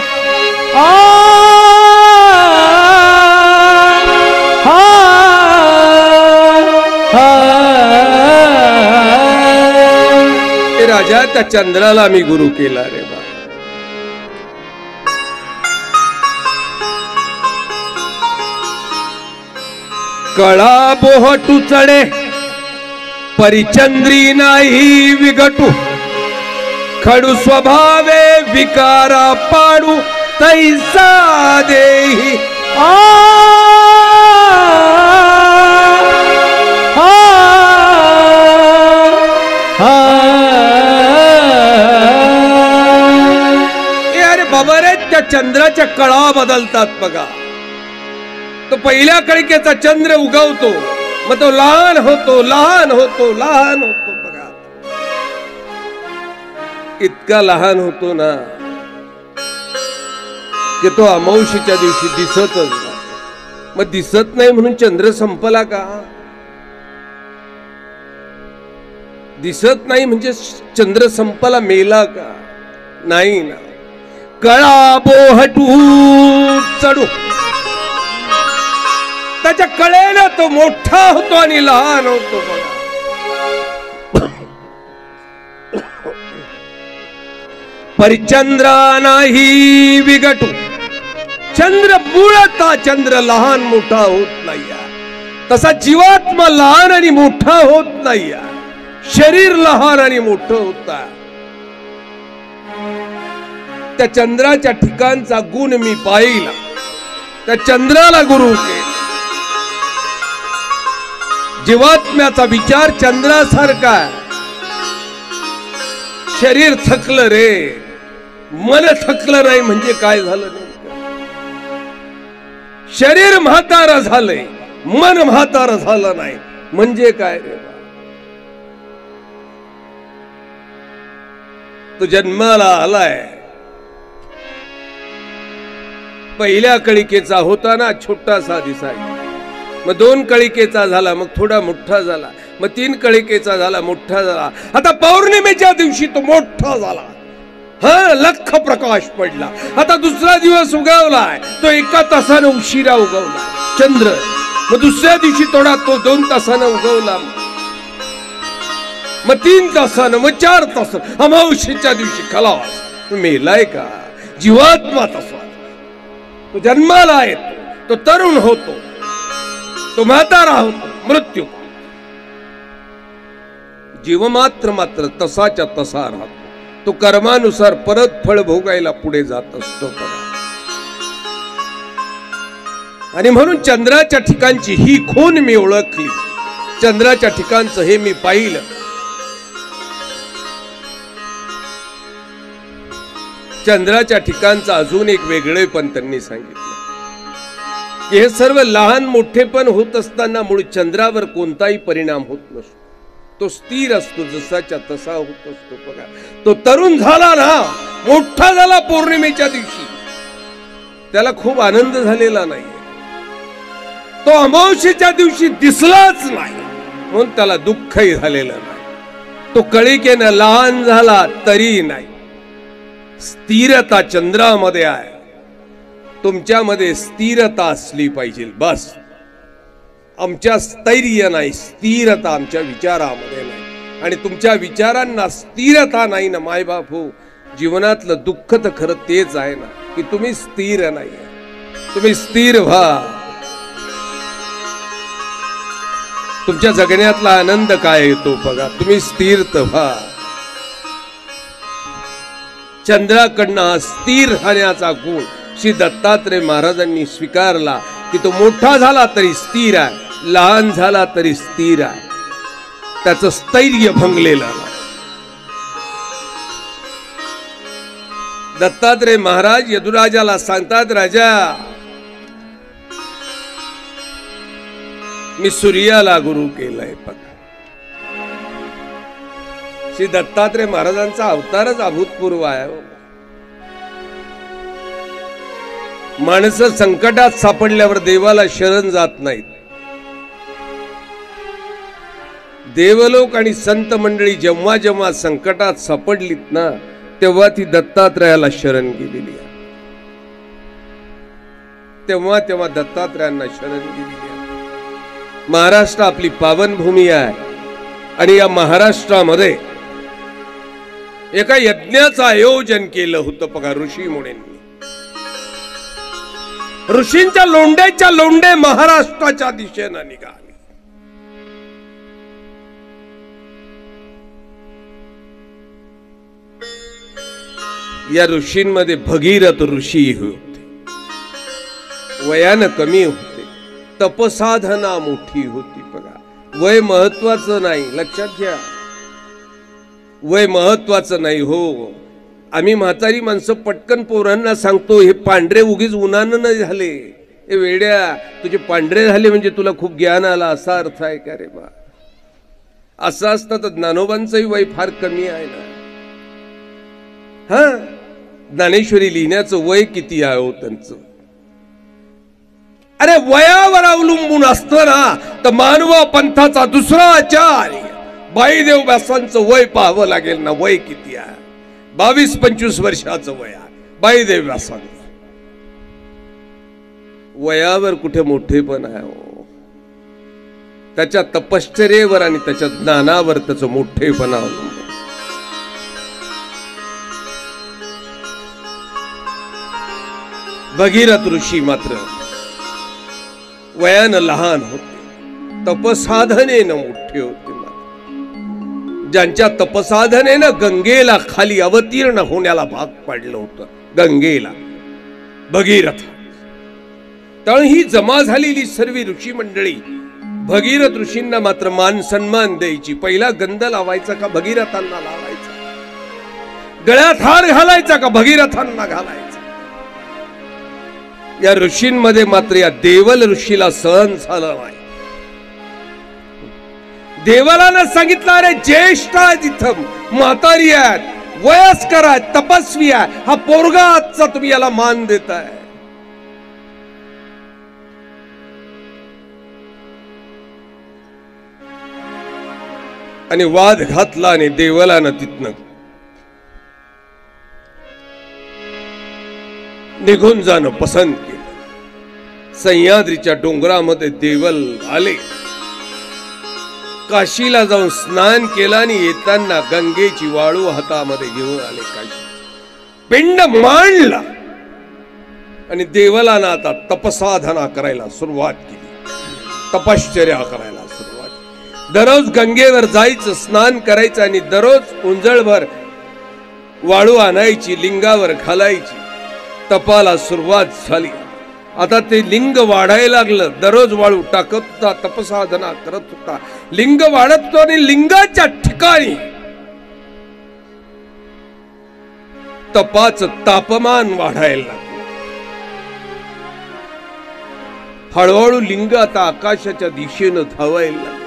राजा त्या चंद्राला मी गुरु केला रे बा। कळा बोहटू चढे परिचंद्री नाही विघटू, खडू स्वभावे विकारा पाडू तैसा देही अरे बाबा रे, त्या चंद्राच्या कळा बदलतात बघा. तो पहिल्या कळिकेचा चंद्र उगवतो, मग तो लहान होतो लहान होतो लहान होतो बघा. इतका लहान होतो ना की तो अमावस्येच्या दिवशी दिसतच नाही. मग दिसत नाही म्हणून चंद्र संपला का? दिसत नाही म्हणजे चंद्र संपला मेला का? नाही ना. कळा बोहटू चढू, त्याच्या कळेला तो मोठा होतो आणि लहान होतो बघा. परिचंद्रा नाही विगटू, चंद्र बुळता चंद्र लहान मोठा होत नाही. तसा जीवात्मा लहान आणि मोठा होत नाही. शरीर लहान आणि मोठं होता. त्या चंद्राच्या ठिकाणचा गुण मी पाहिला, त्या चंद्राला गुरु केला. जीवात्म्याचा विचार चंद्रासारखा. शरीर थकलं रे, मन थकलं नाही म्हणजे काय झालं नेमकं? शरीर म्हातारं झालंय, मन म्हातारं झालं नाही म्हणजे काय रे? तो जन्माला आलाय, पहिल्या कळिकेचा होता ना छोटासा दिसायचा, मग 2 कळिकेचा झाला, मग थोडा मोठा झाला, मग 3 कळिकेचा झाला, मोठा झाला. आता पौर्णिमेच्या दिवशी तो मोठा झाला. हा, लख प्रकाश पडला. आता दुसरा दिवस उगवलाय, तो 1 तासानं उशिरा उगवला चंद्र. मग दुसऱ्या दिवशी थोडा तो 2 तासानं उगवला, मग 3 तासानं, मग 4 तासानं. अमावस्येच्या दिवशी खलास. मेलाय का? जीवात्मा तसा. तो जन्माला येतो, तो तरुण होतो, तो म्हातारा होतो, मृत्यू. जीव मात्र तसाच्या तसा राहतो. तो कर्मानुसार परत फळ भोगायला पुढे जात असतो. आणि म्हणून चंद्राच्या ठिकाणची ही खून मी ओळखली. चंद्राच्या ठिकाणचं हे मी पाहिलं. चंद्राच्या ठिकाणचं अजून एक वेगळेपण त्यांनी सांगितलं की हे सर्व लहान मोठे पण होत असताना मूळ चंद्रावर कोणताही परिणाम होत नसतो. तो स्थिर असतो, जसाच्या तसा होत असतो बघा. तो तरुण झाला ना, मोठा झाला पौर्णिमेच्या दिवशी, त्याला खूप आनंद झालेला नाही. तो अमावस्येच्या दिवशी दिसलाच नाही म्हणून त्याला दुःखही झालेलं नाही. तो कळिकेनं लहान झाला तरी नाही. स्थिरता चंद्रामध्ये आहे. तुमच्यामध्ये स्थिरता असली पाहिजे बस. आमच्या स्थैर्य नाही, स्थिरता आमच्या विचारामध्ये नाही. आणि तुमच्या विचारांना स्थिरता नाही ना मायबाप हो, जीवनातलं दुःख तर खरं तेच आहे ना की तुम्ही स्थिर नाही. तुम्ही स्थिर व्हा. तुमच्या जगण्यातला आनंद काय येतो बघा, तुम्ही स्थिर तर व्हा. चंद्राकडनं स्थिर राहण्याचा गुण श्री दत्तात्रय महाराजांनी स्वीकारला की तो मोठा झाला तरी स्थिर आहे, लहान झाला तरी स्थिर आहे. त्याचं स्थैर्य भंगलेलं नाही. दत्तात्रय महाराज यदुराजाला सांगतात, राजा मी सूर्याला गुरु केलंय. श्री दत्तात्रय महाराजांचा अवतारच अभूतपूर्व आहे. माणसं संकटात सापडल्यावर देवाला शरण जात नाहीत. देवलोक आणि संत मंडळी जेव्हा जेव्हा संकटात सापडलीत ना, तेव्हा ती दत्तात्रयाला शरण गेलेली आहे. तेव्हा तेव्हा दत्तात्रयांना शरण गेलेली आहे. महाराष्ट्र आपली पावनभूमी आहे आणि या महाराष्ट्रामध्ये एका यज्ञाचं आयोजन केलं होतं बघा ऋषी मुनींनी. ऋषींच्या लोंढेच्या लोंढे महाराष्ट्राच्या दिशेनं निघाले. या ऋषींमध्ये भगीरथ ऋषी होते, वयानं कमी होते, तपसाधना मोठी होती. बघा, वय महत्वाचं नाही, लक्षात घ्या, वय महत्वाचं नाही हो. आम्ही म्हातारी माणसं पटकन पोरांना सांगतो, हे पांढरे उगीच उन्हानं नाही झाले, हे वेड्या तुझे पांढरे झाले म्हणजे तुला खूप ज्ञान आला असा अर्थ आहे का रे बा? असं असतं तर ज्ञानोबांचंही वय फार कमी आहे ना. हा, ज्ञानेश्वरी लिहिण्याचं वय किती आहे हो त्यांचं? अरे वयावर अवलंबून असतं ना तर मानव पंथाचा दुसरा आचार्य बाईदेव व्यासांचं वय पाहावं लागेल ना. वय किती आहे? 22-25 वर्षाचं वय आहे बाईदेव व्यासांचं. वयावर कुठे मोठेपण आहे हो? त्याच्या तपश्चर्येवर आणि त्याच्या ज्ञानावर त्याचं मोठेपण अवलंबून. भगीरथ ऋषी मात्र वयानं लहान होते, तपसाधनेनं मोठे होते. ज्यांच्या तपसाधनेनं गंगेला खाली अवतीर्ण होण्याला भाग पडलं होतं, गंगेला भगीरथ. तर ही जमा झालेली सर्व ऋषी मंडळी भगीरथ ऋषींना मात्र मान सन्मान द्यायची. पहिला गंध लावायचा का भगीरथांना लावायचा? गळ्यात हार घालायचा का भगीरथांना घालायचा? या ऋषींमध्ये मात्र या देवल ऋषीला सहन झालं नाही. देवाला सांगितलं, अरे ज्येष्ठ आहेत, इथं म्हातारी आहेत, वयस्कर आहेत, तपस्वी आहे, हा पोरगा आजचा तुम्ही याला मान देताय. आणि वाद घातला आणि देवलानं तिथनं निघून जाणं पसंत केलं. सह्याद्रीच्या डोंगरामध्ये देवल आले, काशीला जाऊन स्नान केलं आणि येताना गंगेची वाळू हातामध्ये घेऊन आले. काशी पिंड मांडला आणि देवलानं आता तपसाधना करायला सुरुवात केली, तपश्चर्या करायला सुरुवात. दररोज गंगेवर जायचं, स्नान करायचं आणि दररोज उंजळभर वाळू आणायची, लिंगावर घालायची. तपाला सुरुवात झाली. आता ते लिंग वाढायला लागलं, दररोज वाळू टाकत होता, तपसाधना करत होता. लिंग वाढत होतं आणि लिंगाच्या ठिकाणी तपाचं तापमान वाढायला लागलं. हळूहळू लिंग आता आकाशाच्या दिशेनं धावायला लागलं.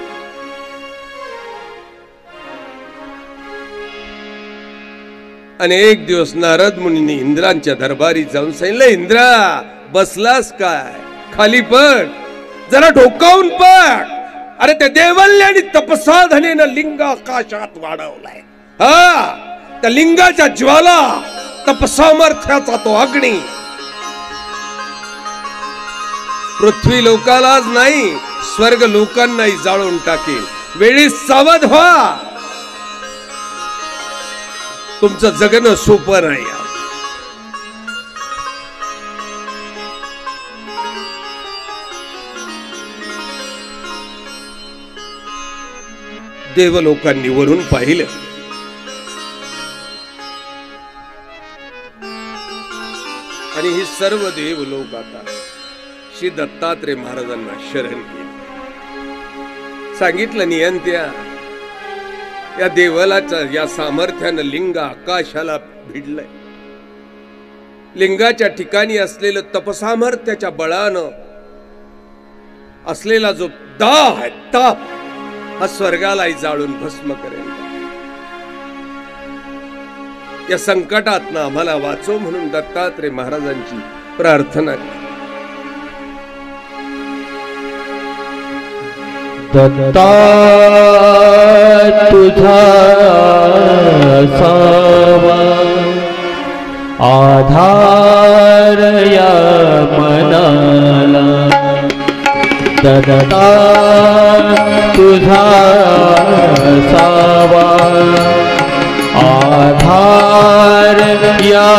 आणि एक दिवस नारद मुनींनी इंद्रांच्या दरबारी जाऊन सांगितलं, इंद्रा बसलास काय? खाली पड, जरा डोकावून पड. अरे त्या देवल्याने तपसाधनेनं लिंग आकाशात वाढवलाय. हा, त्या लिंगाच्या ज्वाला, तपसामर्थ्याचा तो अग्नी पृथ्वी लोकालाच नाही, स्वर्ग लोकांनाही जाळून टाकेल. वेळी सावध व्हा, तुमचं जगणं सोपं नाही. देवलोकांनी वरून पाहिलं, आणि ही सर्व देवलोक आता श्री दत्तात्रय महाराजांना शरण केलं. सांगितलं, नियंत्या या देवलाच्या या सामर्थ्यानं लिंग आकाशाला भिडलंय. लिंगाच्या ठिकाणी असलेलं तपसामर्थ्याच्या बळानं असलेला जो दाह आहे, ताप, हा स्वर्गालाही जाळून भस्म करेल. या संकटातनं आम्हाला वाचव म्हणून दत्तात्रय महाराजांची प्रार्थना केली. दत्ता तुझा सावा आधार या मनाला, दत्ता तुझा सावा आधार या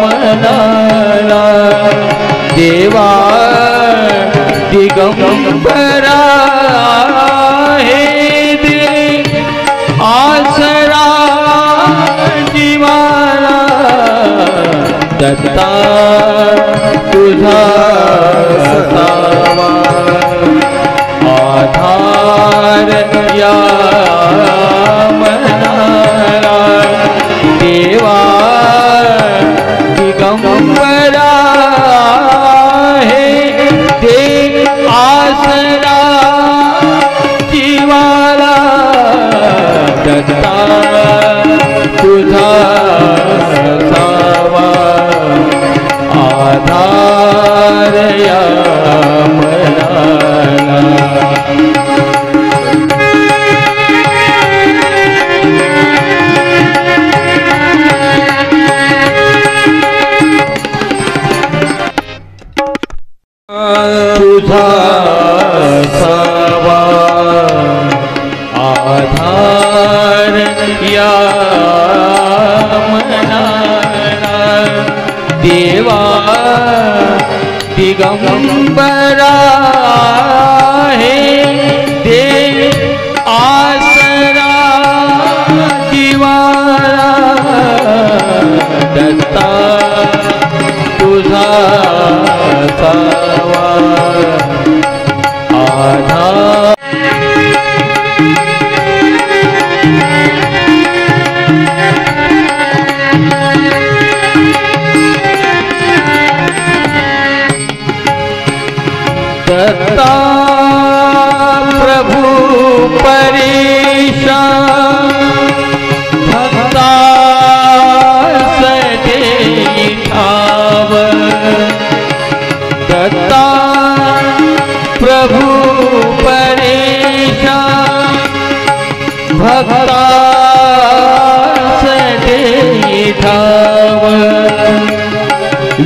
मनाला, देवा दिगंबरा हे दे आसरा जीवा तुझा असावा आधार या मनाला देवा दिगंबरा हे दे आसरा जीवाला दत्ता तुझा असावा आधार या मनाला तुझा असावा आधार या मनाला देवा दिगंबरा हे दे आसरा जीवाला दत्ता तुझा असावा आधार दत्ता प्रभु परेशा भक्ता सदे ठाव दत्ता प्रभु परेशा भक्ता सदे ठाव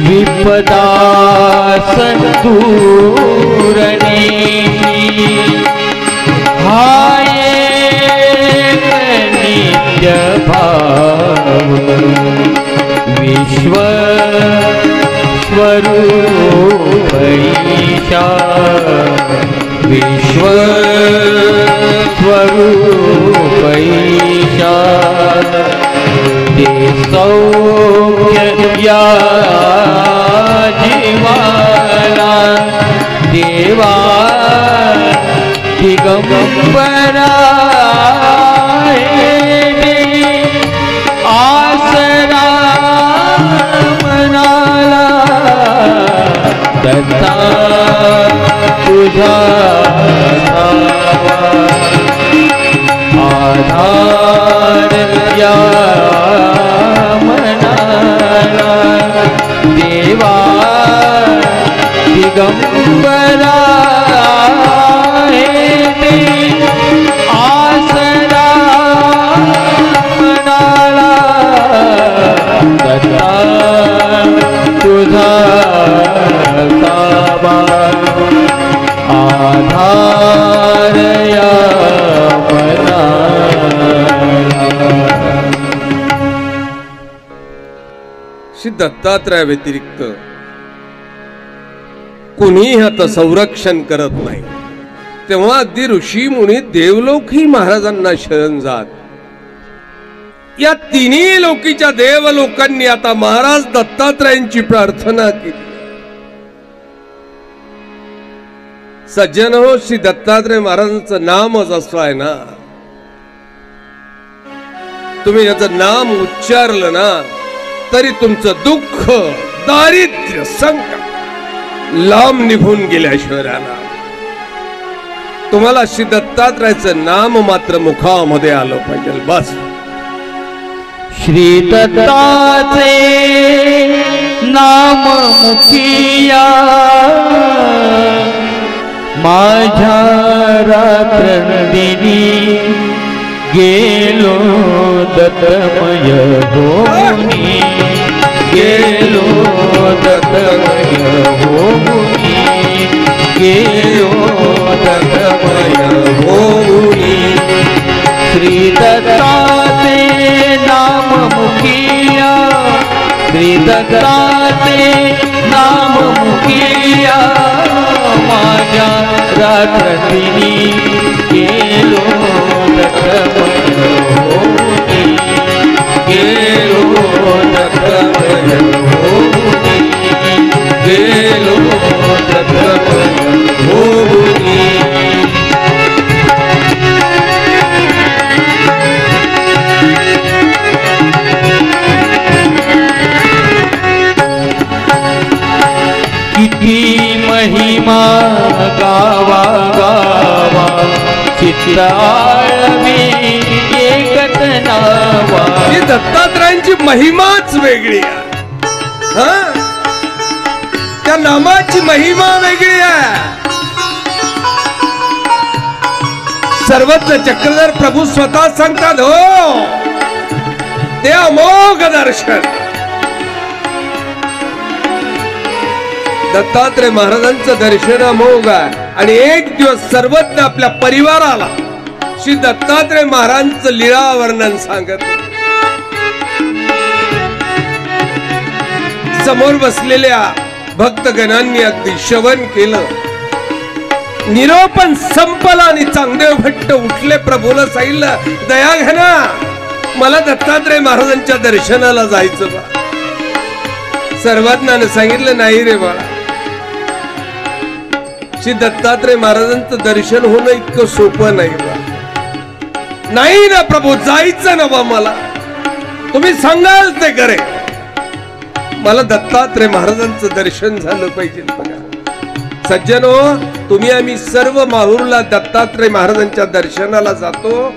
विपदा संदूरणे हाये नित्य भाव विश्व स्वरूप ईशा विश्व स्वरूप ईशा दे सौख्य या जीवाला देवा दिगंबरा दे आसरा मनाला दत्ता तुझा आधार या मनाला देवा दिगंबरा हे दे आसरा मनाला दत्ता तुझा असावा आधार या श्री दत्तात्रया व्यतिरिक्त कोणीही ह्याचं संरक्षण करत नाही. तेव्हा अगदी ऋषी मुनी देवलोकही महाराजांना शरण जात. या तिन्ही लोकीच्या देवलोकांनी आता महाराज दत्तात्रयांची प्रार्थना केली. सज्जन हो, श्री दत्तात्रय महाराजांचं नामच असं आहे ना, तुम्ही याचं नाम उच्चारलं ना तरी तुमचं दुःख दारिद्र्य संकट लांब निघून गेल्याशिवाय राहणार. तुम्हाला श्री दत्तात्रयाचं नाम मात्र मुखामध्ये आलं पाहिजे बस. श्री दत्ताचे नाम मुखिया माझ्या रात्रंदिनी गेलो दत्तमय होनी गेलो दत्तमय होनी गेलो दत्तमय होनी. श्री दत्ताचे नाम मुखिया श्री दत्ताचे नाम मुखिया माझ्या रात्रंदिनी गेलो दत्तमय होनी गेलो दत्तमय होनी गेलो चित्त आळवी एकच नावा. ही दत्तात्रयांची महिमाच वेगळी आहे. त्या नामाची महिमा वेगळी आहे. सर्वत्र चक्रधर प्रभू स्वतः सांगतात, हो ते अमोघ दर्शन. दत्तात्रय महाराजांचं दर्शन अमोघ आहे. आणि एक दिवस सर्वज्ञ आपल्या परिवाराला श्री दत्तात्रय महाराजांचं लीळा वर्णन सांगत, समोर बसलेल्या भक्तगणांनी अगदी श्रवण केलं. निरोपण संपला आणि चांगदेव भट्ट उठले, प्रभूला सांगितलं, दया घ्या ना, मला दत्तात्रय महाराजांच्या दर्शनाला जायचं बा. सर्वज्ञानं सांगितलं, नाही रे बाळा, श्री दत्तात्रय महाराजांचं दर्शन होणं इतकं सोपं नाही बा. नाही ना प्रभू, जायचं ना बा, मला तुम्ही सांगाल ते करे, मला दत्तात्रय महाराजांचं दर्शन झालं पाहिजे. बघा सज्जनो, तुम्ही आम्ही सर्व माहूरला दत्तात्रय महाराजांच्या दर्शनाला जातो.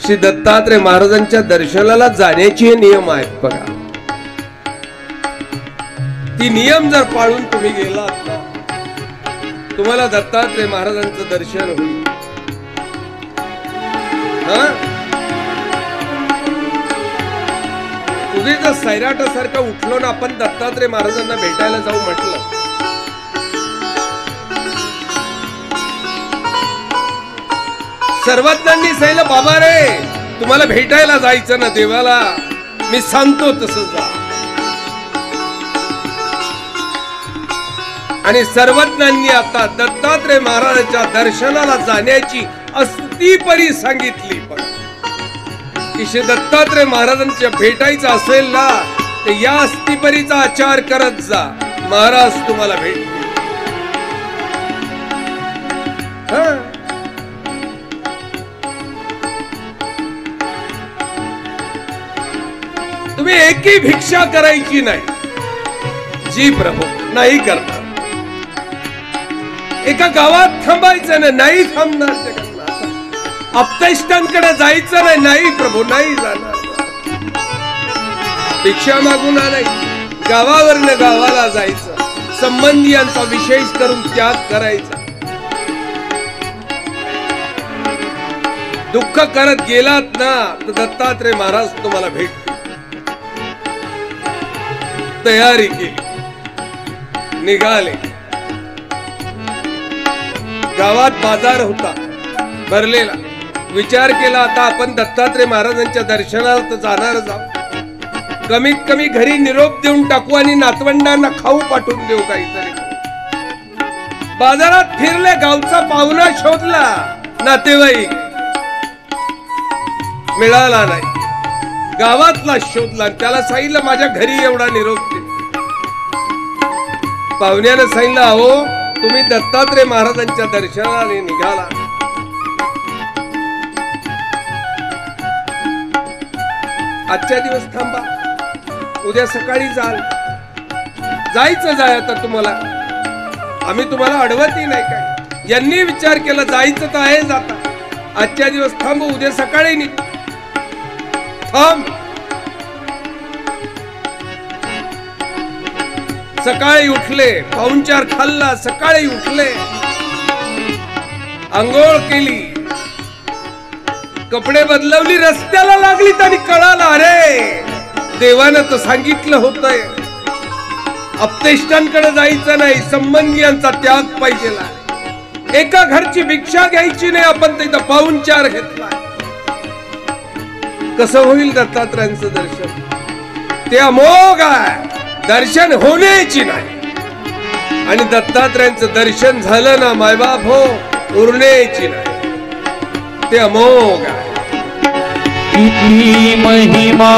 श्री दत्तात्रय महाराजांच्या दर्शनाला जाण्याचे नियम आहेत. बघा ती नियम जर पाळून तुम्ही गेलात ना, तुम्हाला दत्तात्रय महाराजांचं दर्शन होईल. तुम्ही जर सैराटासारखं उठलो ना, आपण दत्तात्रय महाराजांना भेटायला जाऊ म्हटलं, सर्वज्ञांनी सांगितलं, बाबा रे तुम्हाला भेटायला जायचं ना देवाला, मी सांगतो तसं जा. आणि सर्वज्ञांनी आता दत्तात्रय महाराजांच्या दर्शनाला जाण्याची अस्तिपरी सांगितली. पण की श्री दत्तात्रय महाराजांच्या भेटायचं असेल ना, तर या अस्तिपरीचा आचार करत जा, महाराज तुम्हाला भेटतील. तुम्ही एकही भिक्षा करायची नाही. जी प्रभू नाही करणार. एका गावात थांबायचं नाही थांबणार. जगन्नाथ आप्तेष्टांकडे जायचं नाही प्रभू नाही जाणार. भिक्षा मागून आणायची, गावावरनं गावाला जायचं, संबंधियांचा विशेष करून त्याग करायचा. दुःख करत गेलात ना, तर दत्तात्रय महाराज तुम्हाला भेटतील. तयारी केली, निघाले. गावात बाजार होता भरलेला. विचार केला, आता आपण दत्तात्रय महाराजांच्या दर्शनाला तर जाणारच आहोत, कमीत कमी घरी निरोप देऊन टाकू आणि नातवंडांना खाऊ पाठवून देऊ काहीतरी. बाजारात फिरले, गावचा पाहुणा शोधला, नातेवाईक मिळाला नाही. गावातला शोधला, त्याला सांगितलं माझ्या घरी एवढा निरोप दे. पाहुण्यानं सांगितलं, अहो तुम्ही दत्तात्रय महाराजांच्या दर्शनाला निघाला, आजच्या दिवस थांबा, उद्या सकाळी जाल. जायचं जाय आता तुम्हाला, आम्ही तुम्हाला अडवतही नाही काय. यांनी विचार केला, जायचं तर आहे जाता, आजच्या दिवस थांबू, उद्या सकाळी निघ. थांब. सकाळी उठले, पाहुणचार खाल्ला, सकाळी उठले, अंघोळ केली, कपडे बदलवली, रस्त्याला लागली. तरी कळाला, अरे देवानं तर सांगितलं होतंय, आप्तेष्टांकडे जायचं नाही, संबंधियांचा त्याग पाहिजे. एका घरची भिक्षा घ्यायची नाही, आपण तिथं पाहुणचार घेतला. कसं होईल दत्तात्रयांचं दर्शन? ते अमोघ आहे, दर्शन होण्याची नाही. आणि दत्तात्रयांचं दर्शन झालं ना मायबाप हो, उरण्याची नाही. ते अमोघ आहे. किती महिमा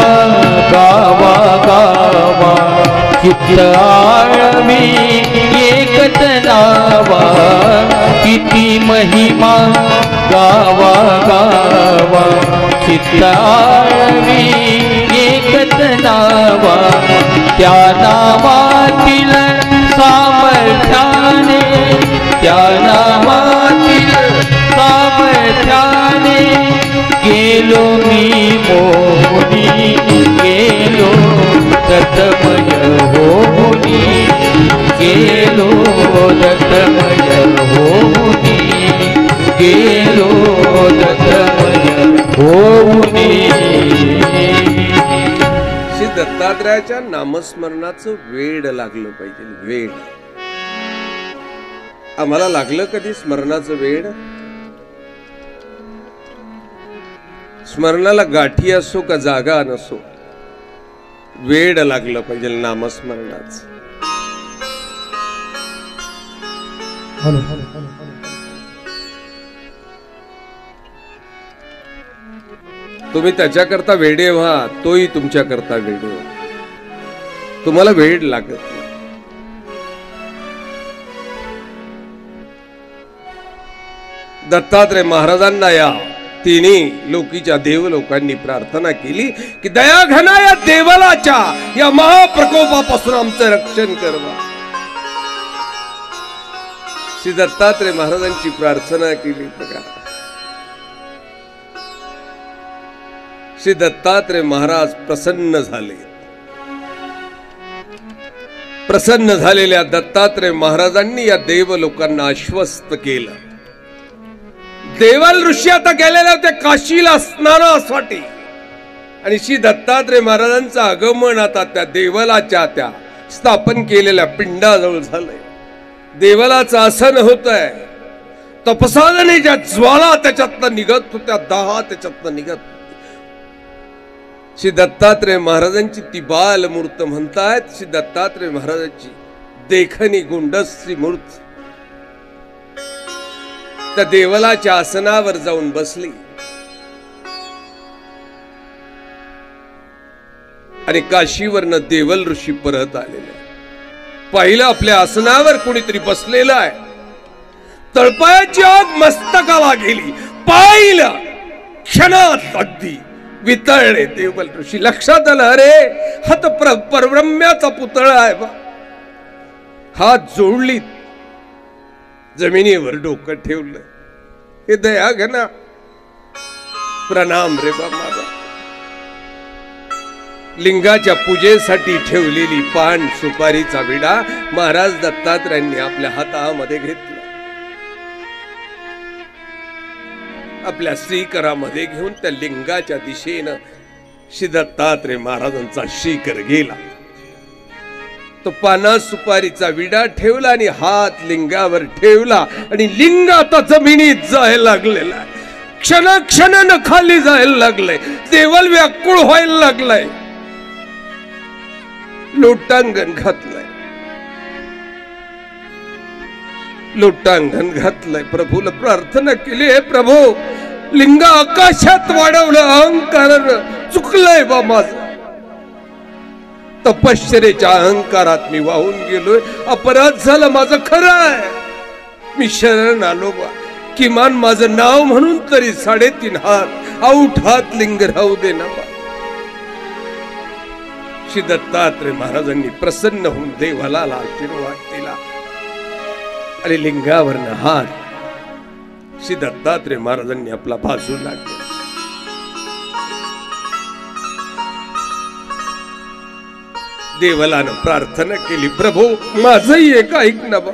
गावा गावा, चित्त आळवी एकच नावा. किती महिमा गावा गावा, चित्त आळवी एकच नावा. त्या नावातील सामर्थ्याने, त्या नावातील सामर्थ्याने गेलो मी मोहनी, गेलो दत्तमय होनी, गेलो दत्तमय होनी, गेलो दत्तमय होनी. श्री दत्तात्रयाच्या नामस्मरणाचं वेड लागलं पाहिजे. वेड आम्हाला लागलं कधी स्मरणाचं वेड? स्मरणाला गाठी असो का जागा नसो, वेड लागलं पाहिजे नामस्मरणाचं. तुम्ही त्याच्याकरता वेडे व्हा, तोही तुमच्याकरता वेडे व्हा. तुम्हाला वेड लागत नाही. दत्तात्रय महाराजांना या तिन्ही लोकीच्या देव लोकांनी प्रार्थना केली की दया घना या देवलाच्या या महाप्रकोपापासून आमचं रक्षण करवा. श्री दत्तात्रय महाराजांची प्रार्थना केली. बघा, श्री दत्तात्रय महाराज प्रसन्न झाले. प्रसन्न झालेल्या दत्तात्रय महाराजांनी या देव लोकांना आश्वस्त केलं. देवल ऋषी आता गेलेले होते काशीला स्नानासाठी, आणि श्री दत्तात्रय महाराजांचं आगमन आता त्या देवलाच्या त्या स्थापन केलेल्या पिंडाजवळ झालंय. देवलाचं आसन होत आहे. तपसाधनेच्या ज्वाला त्याच्यातनं निघत होत्या, दहा त्याच्यातनं निघत होती. श्री दत्तात्रय महाराजांची ती बाल मूर्त म्हणतायत. श्री दत्तात्रय महाराजांची देखणी गुंडस्त्री मूर्त त्या देवलाच्या आसनावर जाऊन बसली, आणि काशीवरनं देवल ऋषी परत आलेले. पाहिलं आपल्या आसनावर कोणीतरी बसलेलं आहे. तळपायाची आग मस्तकाला गेली. पाहिलं क्षणात अगदी वितळले देवल ऋषी. लक्षात आलं, अरे हा तर परब्रह्म्याचा पुतळा आहे बा. हात जोडली, जमिनीवर डोकं ठेवलं. हे दया घना, प्रणाम रे बा माझा. लिंगाच्या पूजेसाठी ठेवलेली पान सुपारीचा विडा महाराज दत्तात्रयांनी आपल्या हातामध्ये घेतला. आपल्या श्रीकरामध्ये घेऊन त्या लिंगाच्या दिशेनं श्री दत्तात्रय महाराजांचा श्रीकर गेला. तो पाना सुपारीचा विडा ठेवला आणि हात लिंगावर ठेवला, आणि लिंग आता जमिनीत जायला लागलेला आहे. क्षण खाली जायला लागलंय. देवल व्याकुळ व्हायला लागलाय. लोटांगण घातलंय, लोटांगण घातलंय. प्रभूला प्रार्थना केली, हे प्रभू लिंग आकाशात वाढवलं, अहंकारानं चुकलंय बा माझं. तपश्चर्याच्या अहंकारात मी वाहून गेलोय. अपराध झाला माझं, खरं आहे. मी शरण आलो बा. किमान माझं नाव म्हणून तरी 3.5 हात आऊट हात लिंग राहू दे ना बा. श्री दत्तात्रय महाराजांनी प्रसन्न होऊन देवाला आशीर्वाद दिला, आणि लिंगावरनं हात श्री दत्तात्रय महाराजांनी आपला बाजूला केला. देवलानं प्रार्थना केली, प्रभू माझंही एक ऐक ना बा.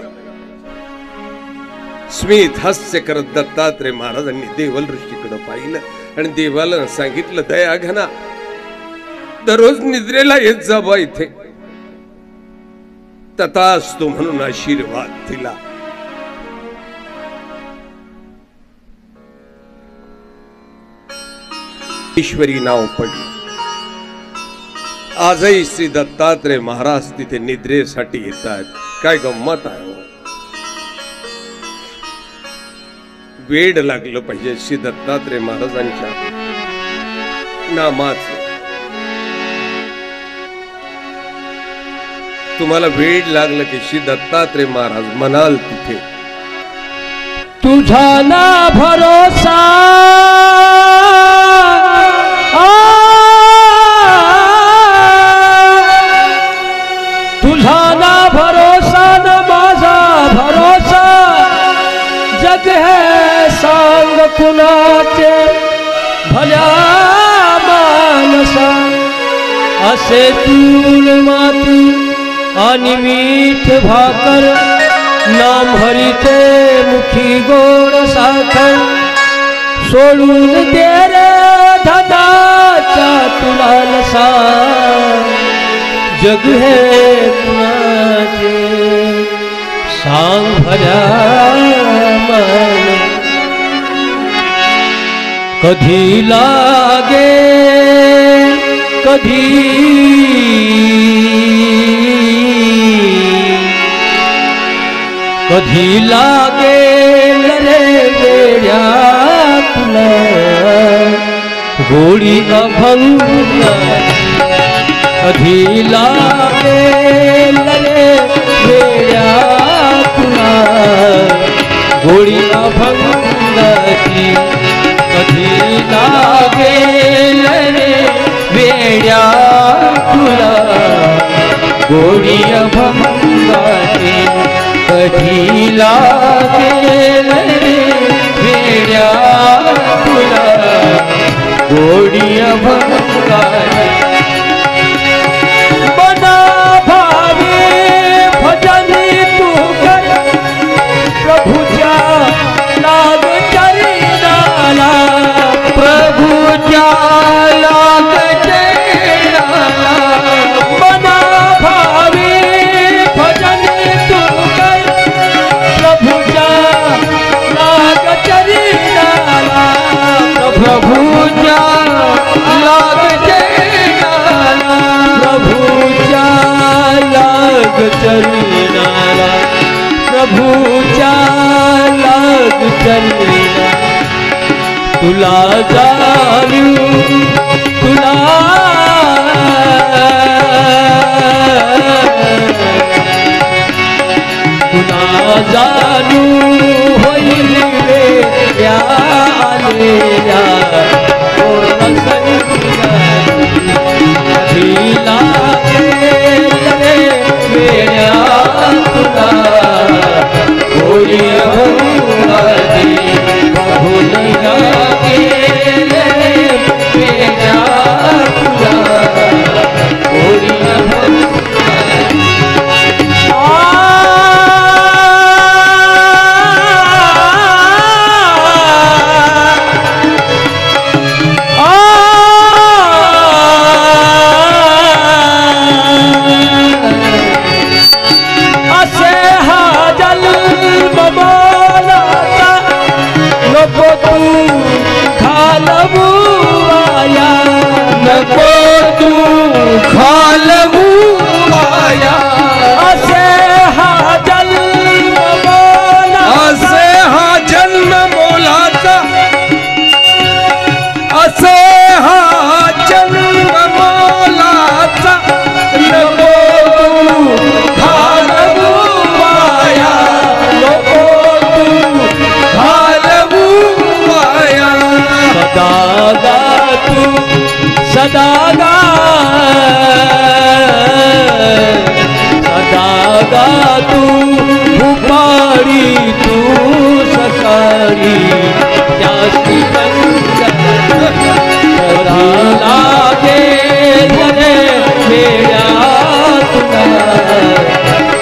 स्मित हास्य करत दत्तात्रय महाराजांनी देवल ऋषीकडे पाहिलं, आणि देवाला सांगितलं, दया घना दररोज निद्रेला येत जा बा इथे. तथास्तु म्हणून आशीर्वाद दिला. ईश्वरी नाव पडलं. आजही श्री दत्तात्रय महाराज तिथे निद्रेसाठी येतात. काय गंमत आहे. वेड लागलं पाहिजे श्री दत्तात्रय महाराजांच्या नामाचं. तुम्हाला वेड लागलं की श्री दत्तात्रय महाराज म्हणाल तिथे, तुझा ना भरोसा तुझा ना भरोसा न माझा भरोसा. जग है सांग कुणाचे, असे चूल माती आणि मीठ भाकर, नाम हरीचे मुखी गोड साखर, सोडून दे रे धनाचा तुला नसा, जग हे कुणाचे सांग भल्या मन, कधी लागे कधी कधी लागेल रे वेड्या तुला गोडी अभंग, कधी लागेल रे वेड्या तुला गोडी अभंगाची, कधी लागेल रे वेड्या तुला गोडी अभंगाची, कधी लागेल रे वेड्या तुला गोडी अभंगाची। मना भावे भजनी तू कर, प्रभूच्या लाग चरणाला, प्रभूच्या लाग चरणाला, मना भावे भजनी तू कर, प्रभूच्या लाग चरणाला, प्रभूच्या लाग चरणाला, प्रभूच्या लाग चरणाला, प्रभूच्या लाग चरणाला, तुला जाणू तुला तुला जाणू होईल वेड्या आलेल्या कधी लागेल रे वेड्या तुला गोडी अभंगाची, प्रभू लागेल रे वेड्या तुला गोडी अभंगाची। नको तू घालवूया, नको तू घालवूया, असे हा जन्म मोला, असे हा जन्म मोलाचा, असे हा जन्म मोलाचा, नको तू घालवूया, नको तू घालवूया, सदा गा तू सदा गा, सदा गा तू भूपाळी तू सकाळी त्याची लागेल रे वेड्या तुला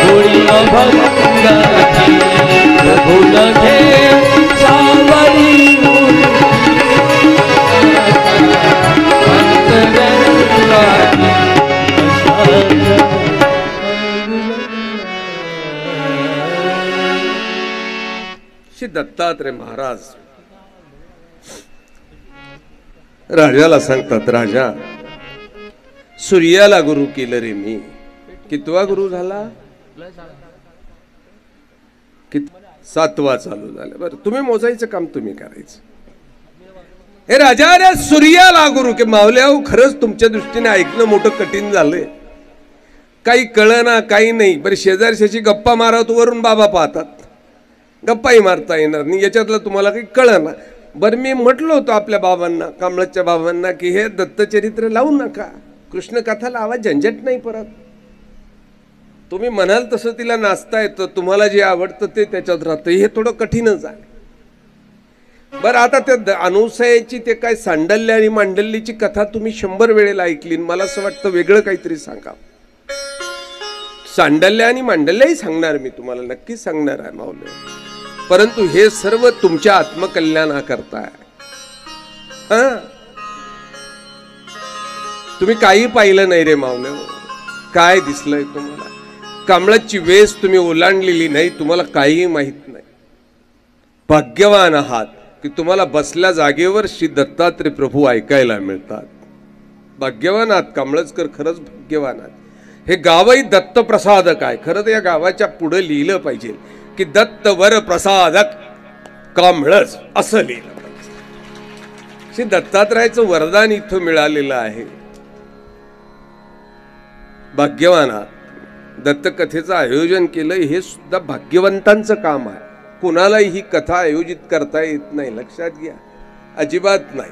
गोडी अभंगाची, प्रभू लगे सावरी श्री दत्तात्रय महाराज राजाला सांगतात, राजा सूर्याला गुरु केलं रे मी, कितवा गुरु झाला? सातवा चालू झाला, बरं तुम्ही मोजायचं काम तुम्ही करायचं। हे राजा रे सूर्याला गुरु के मावल्या, खरंच तुमच्या दृष्टीने ऐकणं मोठं कठीण झालंय, काही कळना काही नाही। बरं शेजारशाची गप्पा मारत वरून बाबा पाहतात, गप्पाही मारता येणार नाही, याच्यातलं तुम्हाला काही कळना। बरं मी म्हटलं होतं आपल्या बाबांना, कांबळच्या बाबांना, की हे दत्तचरित्र लावू नका, कृष्ण कथा लावा, झंझट नाही परत। तुम्ही म्हणाल तसं तिला नाचता येतं, तुम्हाला जे आवडतं ते त्याच्यात राहतं, हे थोडं कठीणच आहे। बरं, आता त्या अनुसयाची ते काय सांडल्य आणि मांडल्लीची कथा तुम्ही 100 वेळेला ऐकली. मला असं वाटतं वेगळं काहीतरी सांगा. सांडल्य आणि मांडल्यही सांगणार मी तुम्हाला, नक्की सांगणार आहे माऊली. परंतु हे सर्व तुमच्या आत्मकल्याणाकरता आहे. तुम्ही काही पाहिलं नाही रे माऊले. काय दिसलंय तुम्हाला? कमळाची वेस तुम्ही ओलांडलेली नाही, तुम्हाला काहीही माहित नाही. भाग्यवान आहात की तुम्हाला बसल्या जागेवर श्री दत्तात्रय प्रभू ऐकायला मिळतात. भाग्यवान आहात कांबळेकर, खरंच भाग्यवान आहात. हे गावही दत्त प्रसादक आहे. खरं तर या गावाच्या पुढे लिहिलं पाहिजे की दत्त वर प्रसादक कांबळच असं लिहिलं पाहिजे. श्री दत्तात्रयाचं वरदान इथं मिळालेलं आहे. भाग्यवान आहात. दत्तकथेचं आयोजन केलं हे सुद्धा भाग्यवंतांचं काम आहे. कुणालाही ही कथा आयोजित करता येत नाही, लक्षात घ्या. अजिबात नाही.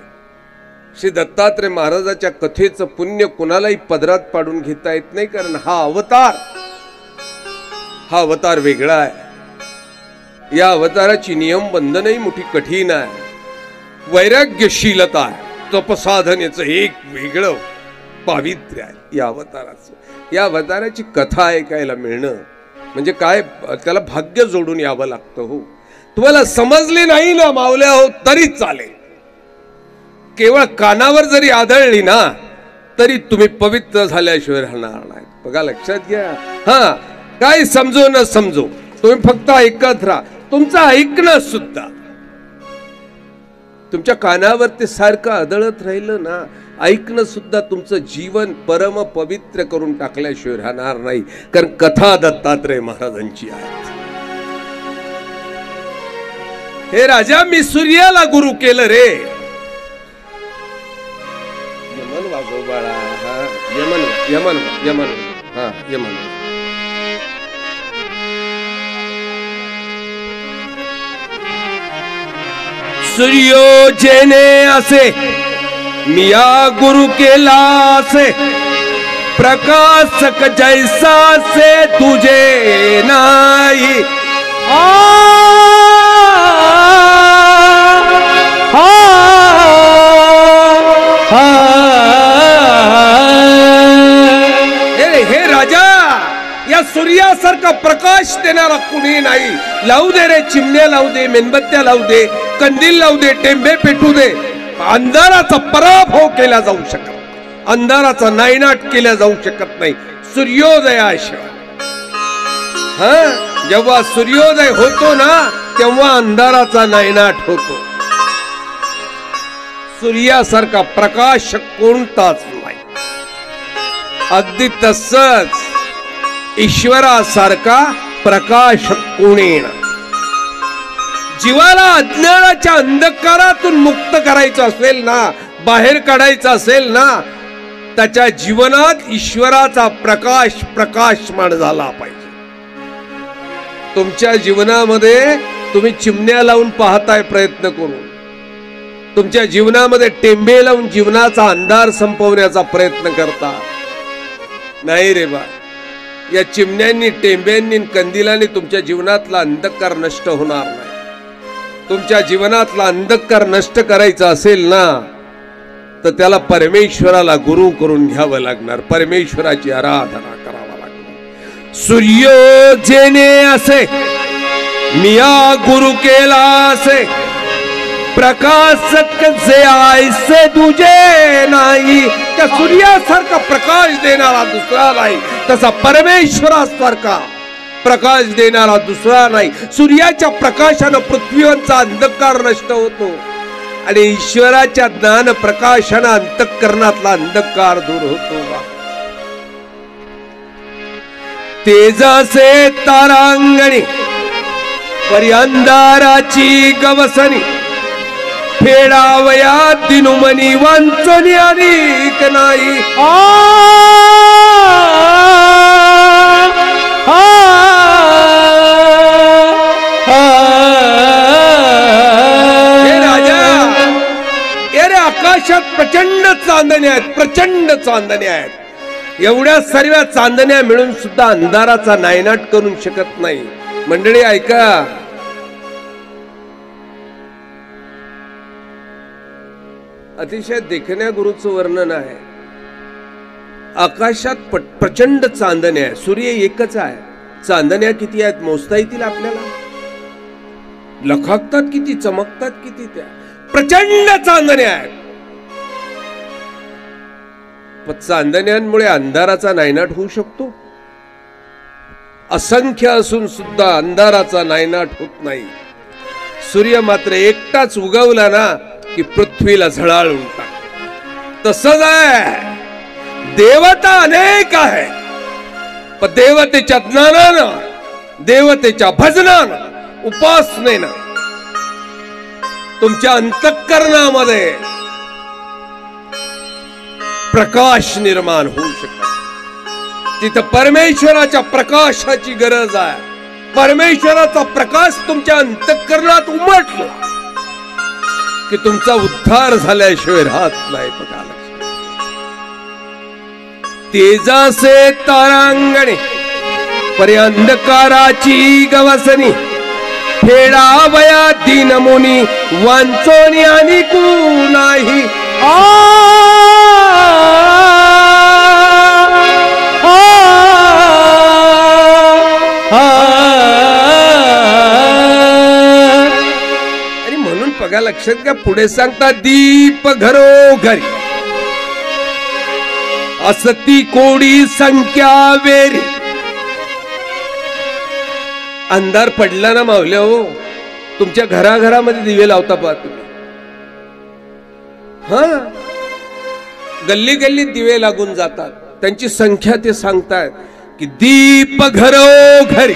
श्री दत्तात्रय महाराजाच्या कथेचं पुण्य कुणालाही पदरात पाडून घेता येत नाही, कारण हा अवतार वेगळा आहे. या अवताराची नियम बंधनही मोठी कठीण आहे. वैराग्यशीलता आहे. तपसाधनेचं एक वेगळं पावित्र्य आहे या अवताराचं. या अवताराची कथा ऐकायला मिळणं म्हणजे काय, त्याला भाग्य जोडून यावं लागतं. हो, तुम्हाला समजले नाही ना मावल्या हो तरी चालेल. केवळ कानावर जरी आदळली ना तरी तुम्ही पवित्र झाल्याशिवाय राहणार नाही. बघा, लक्षात घ्या. काय समजो न समजो, तुम्ही फक्त ऐकत राहा. तुमचं ऐकणं सुद्धा तुमच्या कानावर ते सारखं आदळत राहिलं ना, ऐकणं सुद्धा तुमचं जीवन परम पवित्र करून टाकल्याशिवाय राहणार नाही. कारण कथा दत्तात्रय महाराजांची आहे. हे राजा, मी सूर्याला गुरु केलं रे. यमन वाजव बाळा. यमन यमन यमन यमन. सूर्यो जेने असे मिया गुरु केला से, प्रकाशक जैसा से तुझे नाही. हे राजा, या सूर्यासारखा प्रकाश देणारा कुणी नाही. लावू दे रे चिमण्या, लावू दे मेणबत्त्या, लावू दे कंदील, लावू दे टेंबे पेटू दे. अंधाराचा पराभव केला जाऊ शकत, अंधाराचा नायनाट केला जाऊ शकत नाही सूर्योदयाशिवाय. जेव्हा सूर्योदय होतो ना तेव्हा अंधाराचा नायनाट होतो. सूर्यासारखा प्रकाश कोणताच नाही. अगदी तसंच ईश्वरासारखा प्रकाश कोणी नाही. जीवाला अज्ञानाच्या अंधकारातून मुक्त करायचं असेल ना, बाहेर काढायचं असेल ना, त्याच्या जीवनात ईश्वराचा प्रकाश प्रकाशमान झाला पाहिजे. तुमच्या जीवनामध्ये तुम्ही चिमण्या लावून पाहताय प्रयत्न करून, तुमच्या जीवनामध्ये टेंबे लावून जीवनाचा अंधार संपवण्याचा प्रयत्न करता. नाही रे बा, या चिमण्यांनी, टेंब्यांनी, कंदिलांनी तुमच्या जीवनातला अंधकार नष्ट होणार नाही. तुमच्या जीवनातला अंधकार नष्ट करायचा असेल ना तर त्याला परमेश्वराला गुरु करून घ्यावं लागणार. परमेश्वराची आराधना करावा लागणार. सूर्य जेने असे मिया गुरु केला असे, प्रकाशक जे ऐसे तुझे नाही. त्या सूर्यासारखा प्रकाश देणारा दुसरा नाही, तसा परमेश्वरासारखा प्रकाश देणारा दुसरा नाही. सूर्याच्या प्रकाशानं पृथ्वीवरचा अंधकार नष्ट होतो आणि ईश्वराच्या ज्ञान प्रकाशानं अंतःकरणातला अंधकार दूर होतो. तेजसे तारांगणी परी अंधाराची गवसनी, फेडावया दिनुमनी वांचनी अनेक नाही. आकाशात प्रचंड चांदण्या आहेत, प्रचंड चांदण्या आहेत. एवढ्या सर्व चांदण्या मिळून सुद्धा अंधाराचा नायनाट करू शकत नाही. मंडळी ऐका, अतिशय देखण्या गुरुचं वर्णन आहे. आकाशात प्रचंड चांदण्या आहे. सूर्य एकच आहे, चांदण्या किती आहेत मोजता येतील आपल्याला? लखाकतात किती, चमकतात किती, त्या प्रचंड चांदण्या आहेत. पण चांदण्यांमुळे अंधाराचा नायनाट होऊ शकतो? असंख्य असून सुद्धा अंधाराचा नायनाट होत नाही. सूर्य मात्र एकटाच उगवला ना की पृथ्वीला झळाळून टाकतो. तसंच आहे, देवता अनेक आहे, पण देवतेच्या ज्ञानानं, देवतेच्या भजनानं, उपासनेनं तुमच्या अंतःकरणामध्ये प्रकाश निर्माण होऊ शकतो. तिथं परमेश्वराच्या प्रकाशाची गरज आहे. परमेश्वराचा प्रकाश तुमच्या अंतःकरणात उमटला की तुमचा उद्धार झाल्याशिवाय राहत नाही. बघा, तेजासे तारांगणे पर्यंधकाराची गवसनी फेडावया दीनमुनी वांचोनी आणि कुणाही. आणि म्हणून बघा, लक्षात घ्या, पुढे सांगतात दीप घरोघरी असती कोडी संख्या वेरी. अंधार पडला ना मावल्या हो, तुमच्या घराघरामध्ये दिवे लावता पहा तुम्ही. हा, गल्ली गल्लीत दिवे लागून जातात. त्यांची संख्या ते सांगतायत की दीप घरोघरी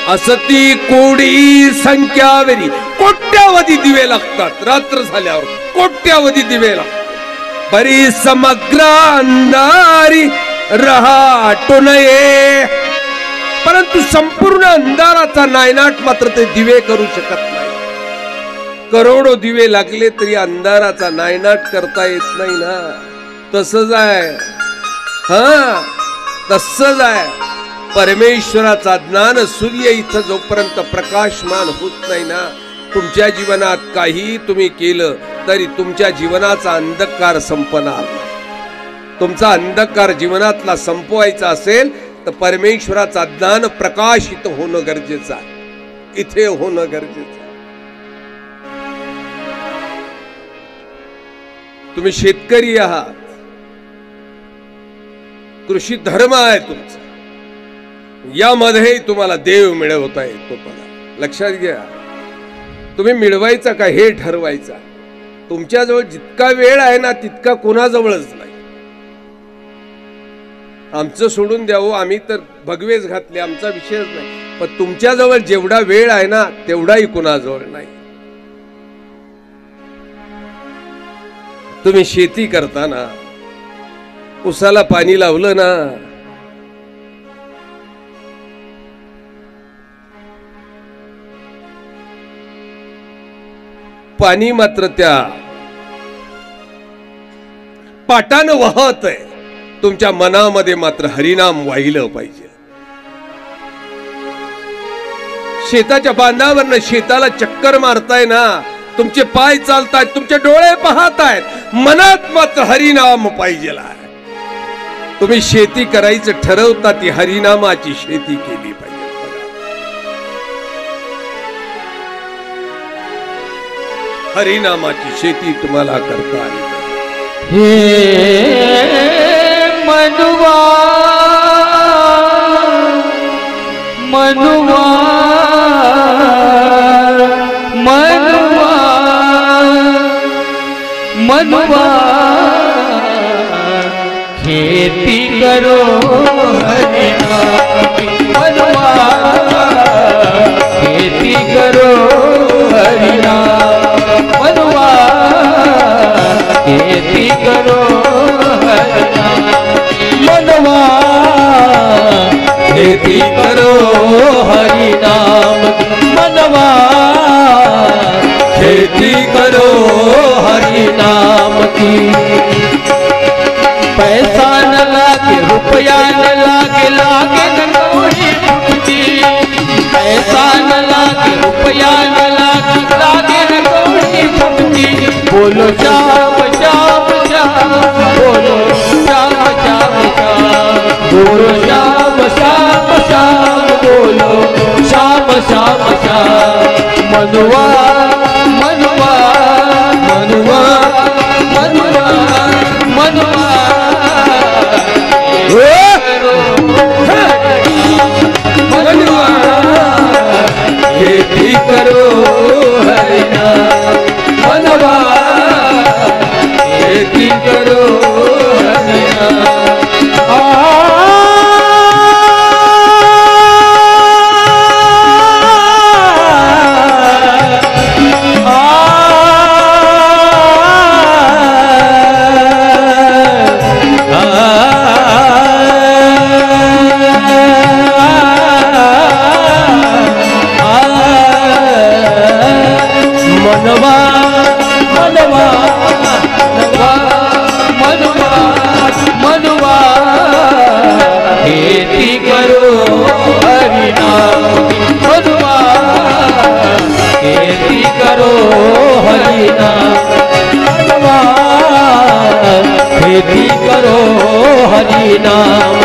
असती कोडी संख्या वेरी. कोट्यावधी दिवे लागतात. रात्र झाल्यावर कोट्यावधी दिवे लागतात. बरी समग्र अंधारी रहाटू नये, परंतु संपूर्ण अंधाराचा नायनाट मात्र ते दिवे करू शकत नाही. करोडो दिवे लागले तरी अंधाराचा नायनाट करता येत नाही ना. तसंच आहे, हा तसंच आहे. परमेश्वराचा ज्ञान सूर्य इथं जोपर्यंत प्रकाशमान होत नाही ना, तुमच्या जीवनात काही तुम्ही केलं तरी तुमच्या जीवनाचा अंधकार संपणार. तुमचा अंधकार जीवनातला संपवायचा असेल तर परमेश्वराचा ज्ञान प्रकाशित होणं गरजेचं आहे. इथे होणं गरजेचं आहे. तुम्ही शेतकरी आहात, कृषी धर्म आहे तुमचा, यामध्ये तुम्हाला देव मिळवता येतो. बघा, लक्षात घ्या, तुम्ही मिळवायचा का हे ठरवायचा. तुमच्याजवळ जितका वेळ आहे ना तितका कोणाजवळच नाही. आमचं सोडून द्यावं, आम्ही तर भगवेच घातले, आमचा विषयच नाही. पण तुमच्याजवळ जेवढा वेळ आहे ना तेवढाही कोणाजवळ नाही. तुम्ही शेती करताना उसाला पाणी लावलं ना, पाणी मात्र त्या पाटानं वाहत आहे. तुमच्या मनामध्ये मात्र हरिनाम वाहिलं पाहिजे. शेताच्या बांधावरनं शेताला चक्कर मारताय ना, तुमचे पाय चालतायत, तुमचे डोळे पाहतायत, मनात मात्र हरिनाम पाहिजे. तुम्ही शेती करायचं ठरवता ती हरिनामाची शेती केली पाहिजे. हरिनामाची शेती तुम्हाला करता आली. हे मनुवा मनुवा मनुवा मनुवा खेती करो हरिनाम की. मनुवा खेती करो हरिनाम. मनुवा खेती करो हरिनाम. मनवा खेती करो हरिनाम. मनवा खेती करो हरिनाम की. पैसा न लागे, रुपया न लागे, लागे न कौड़ी फुटकी. पैसा न लागे, रुपया न लागे, लागे न कौड़ी फुटकी. बोलो श्याम श्याम श्याम, बोलो श्याम श्याम श्याम, बोलो श्याम श्याम श्याम, बोलो श्याम श्याम श्याम। मनुआ मनुआ मनुआ मनुआ मनुआ खेती करो हरि नाम, मनवा खेती करो हरि नाम। मनवा मनवा मनवा मनवा मनवा खेती करो हरि नाम, मनवा खेती करो हरि नाम, मनवा खेती करो हरि नाम।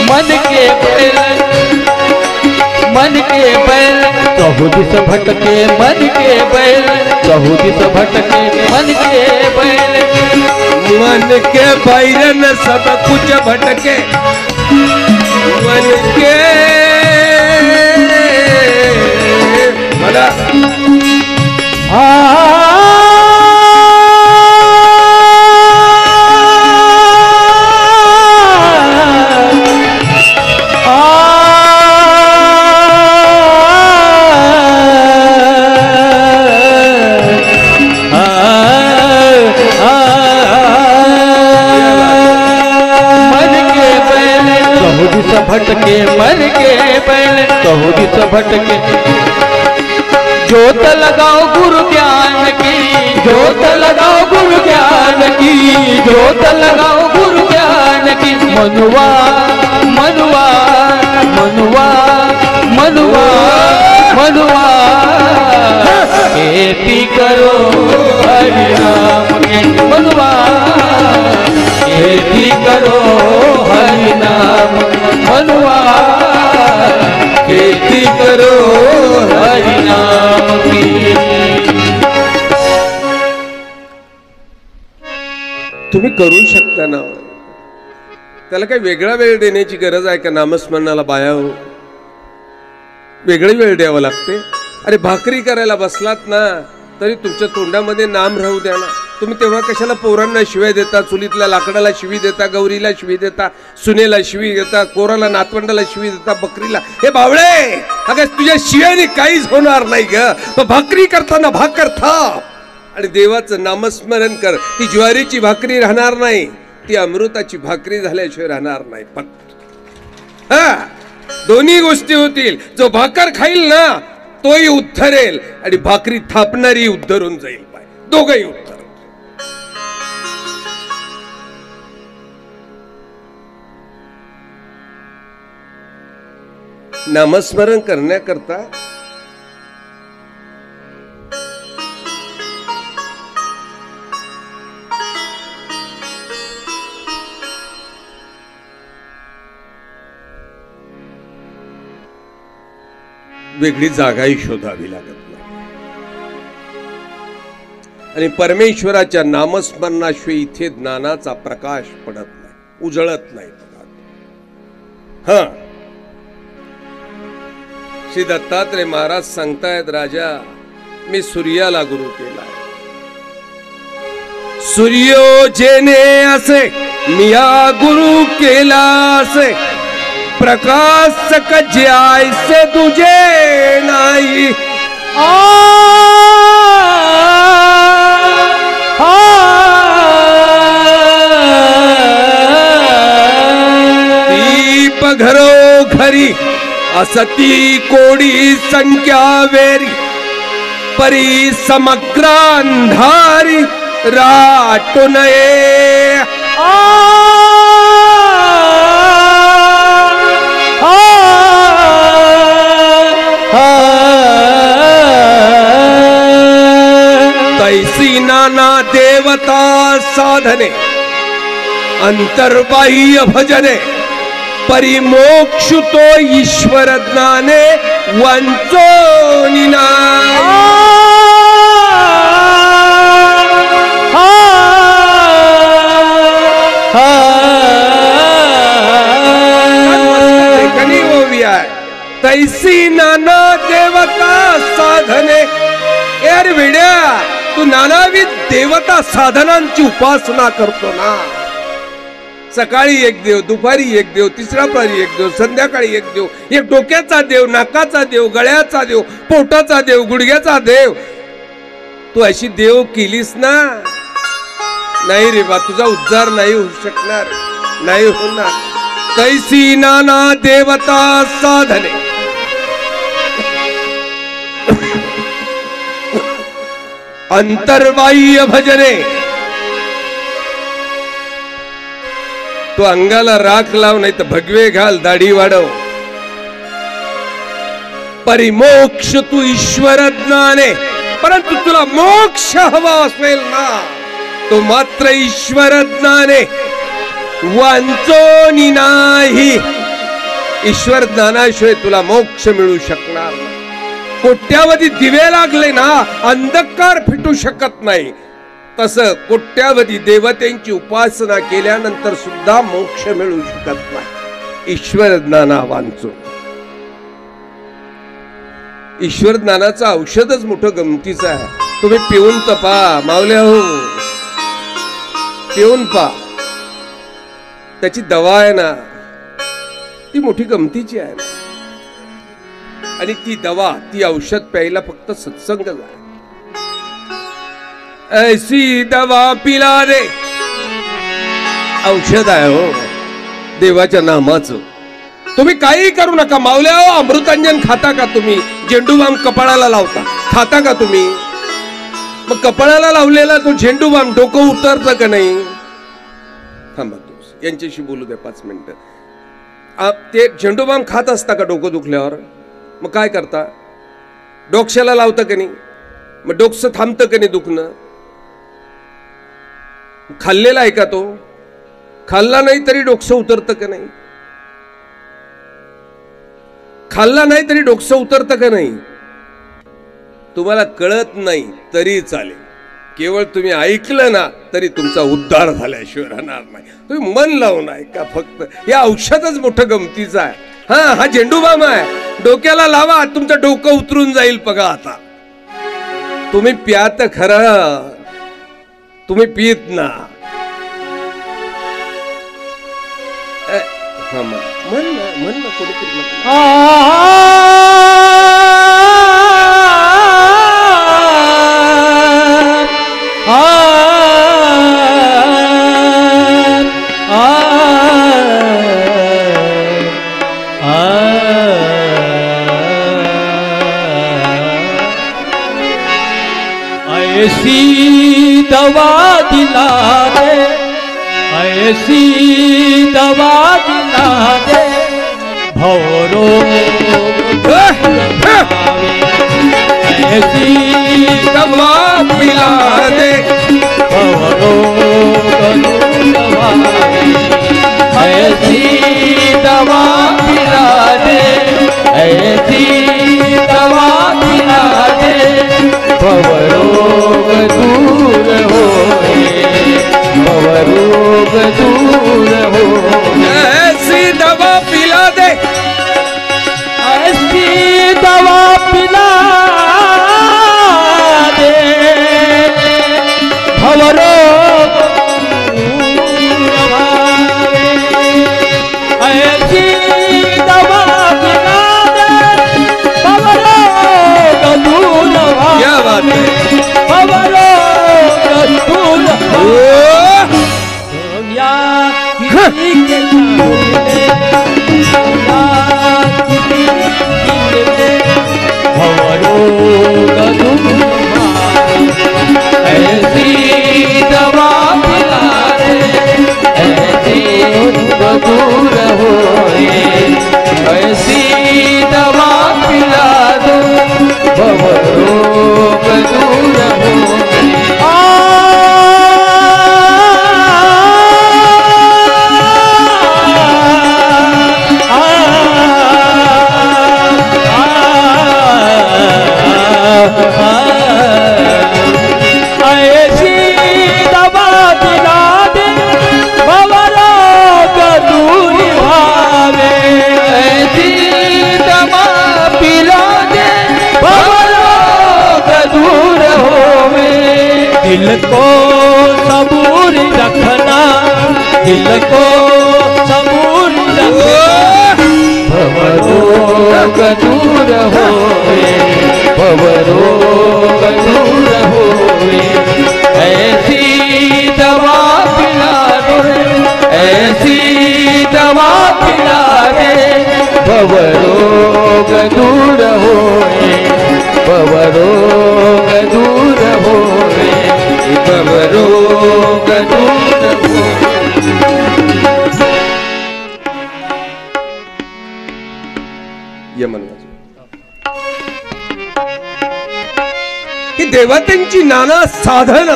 मन के बैल कहु दिस भटके, मन के बैल कहु दिस भटके, मन के बैल मन के बैरन सब कुछ भटके, मन के बड़ा भटके, मन के बैल कहु दिस भटके। जोत लगाओ गुरु ज्ञान की, जोत लगाओ गुरु ज्ञान की, जोत लगाओ गुरु ज्ञान की। मनुआ मनुआ मनुआ मनुआ मनुआ खेती करो हरि नाम के, मनुआ खेती करो हरि नाम, मनुआ खेती करो हरि नाम की। तुम्ही करू शकता ना, त्याला काही वेगळा वेळ देण्याची गरज आहे का? नामस्मरणाला बाया हो वेगळी वेळ द्यावं लागते? अरे भाकरी करायला बसलात ना तरी तुमच्या तोंडामध्ये नाम राहू द्या ना। तुम्ही तेव्हा कशाला पोरांना शिव्या देता, चुलीतल्या लाकडाला शिवी देता, गौरीला शिवी देता, सुनेला शिवी देता, कोराला नातवंडाला शिवी देता, बकरीला? हे बावळे, अगं तुझ्या शिव्याने काहीच होणार नाही ग। पण भाकरी करताना भाकर थाप आणि देवाचं नामस्मरण कर। ती ज्वारीची भाकरी राहणार नाही, ती अमृताची भाकरी झाल्याशिवाय राहणार नाही। पण हा दोन्ही गोष्टी होतील। जो भाकर खाईल ना तोही उद्धरेल आणि भाकरी थापणारी उद्धरून जाईल, पाय दोघंही उद्धर। नामस्मरण करण्याकरता वेगळी जागाही शोधावी लागत नाही आणि परमेश्वराच्या नामस्मरणाशिवाय इथे ज्ञानाचा प्रकाश पडत नाही, उजळत नाही। हा श्री दत्तात्रय महाराज सांगतायत, राजा मी सूर्याला गुरु केला, सूर्यो जेने असे मिया गुरु केला असे, प्रकाशक ज्यायसे तुझे नाही। दीप घरो घरी असती कोडी संख्या वेरी, परी समग्र अंधारी राटू नये। तैसी नाना देवता साधने अंतर्बाह्य भजने परिमोक्ष तो ईश्वर ज्ञाने वंचो तैसी नाना देवता साधने. यार वेड्या, तू नानाविध देवता साधनांची उपासना करतो ना. सकाळी एक देव, दुपारी एक देव, तिसरा पारी एक देव, संध्याकाळी एक देव, एक डोक्याचा देव, नाकाचा देव, गळ्याचा देव, पोटाचा देव, गुडघ्याचा देव. तू अशी देव केलीस ना, नाही रे बा, तुझा उद्धार नाही होऊ शकणार, नाही होणार. तैसी नाना देवता साधने अंतर्बाह्य भजने. तू अंगाला राख लाव, नाही तर भगवे घाल, दाढी वाढव. परिमोक्ष तू ईश्वर ज्ञाने. परंतु तुला मोक्ष हवा असेल ना, तो मात्र ईश्वर ज्ञाने वांचोनी नाही. ईश्वर ज्ञानाशिवाय तुला मोक्ष मिळू शकणार नाही. कोट्यावधी दिवे लागले ना, अंधकार फिटू शकत नाही. तसं कोट्यावधी देवतेंची उपासना केल्यानंतर सुद्धा मोक्ष मिळू शकत नाही. ईश्वर ज्ञाना वांचो. ईश्वर ज्ञानाचं औषधच मोठं गमतीचं आहे. तुम्ही पिऊन तर पहा मावल्या हो, पिऊन पहा. त्याची दवा आहे ना, ती मोठी गमतीची आहे. आणि ती दवा, ती औषध प्यायला फक्त सत्संग आहे. ऐसी दवा पिला रे. औषध आहे हो देवाच्या नामाचं. तुम्ही काही करू नका मावल्या हो. अमृतांजन खाता का तुम्ही? झेंडूबाम कपाळाला लावता, खाता का तुम्ही? मग कपाळाला लावलेला तो झेंडूबाम डोकं उतरतं का नाही? थांबा, यांच्याशी बोलू द्या 5 मिनिटं. ते झेंडूबाम खात असता का डोकं दुखल्यावर? मग काय करता? डोक्याला लावतं का नाही? मग डोकं थांबतं का नाही दुखणं? खाल्लेला आहे का तो? खाल्ला नाही तरी डोकं उतरतं का नाही? खाल्ला नाही तरी डोकं उतरतं का नाही? तुम्हाला कळत नाही तरी चालेल, केवळ तुम्ही ऐकलं ना तरी तुमचा उद्धार झाल्याशिवाय राहणार नाही. तुम्ही मन लावून ऐका फक्त. हे औषधच मोठं गमतीचं आहे. हा झेंडूबाम आहे, डोक्याला लावा, तुमचं डोकं उतरून जाईल. बघा आता तुम्ही प्या तर खरं, तुम्ही पित ना. म्हण ना कोणीतरी ऐसी दवा दिला दे, ऐसी दवा दिला दे, भवरोग ऐसी दवा पिला दे, भवरोग ऐसी दवा पिला दे, ऐसी दवा पिला दे, भवरोग दूर होए, भवरोग दूर होए. ऐसी दवा पिला दे, ऐसी दवा पिला दे, भवरोग दूर भावे. ऐसी दवा पिला दे, भवरोग दूर भावे. क्या बात है. भवरोग दूर भावे. दिल को सबूर रखना, दिल को सबूर रखना। भवरोग दूर होवे, भवरोग दूर होवे, ऐसी दवा पिला दे, ऐसी दवा पिला दे। भवरोग दूर होवे, भवरोग दूर होवे, भवरोग दूर होवे। ही देवतांची नाना साधन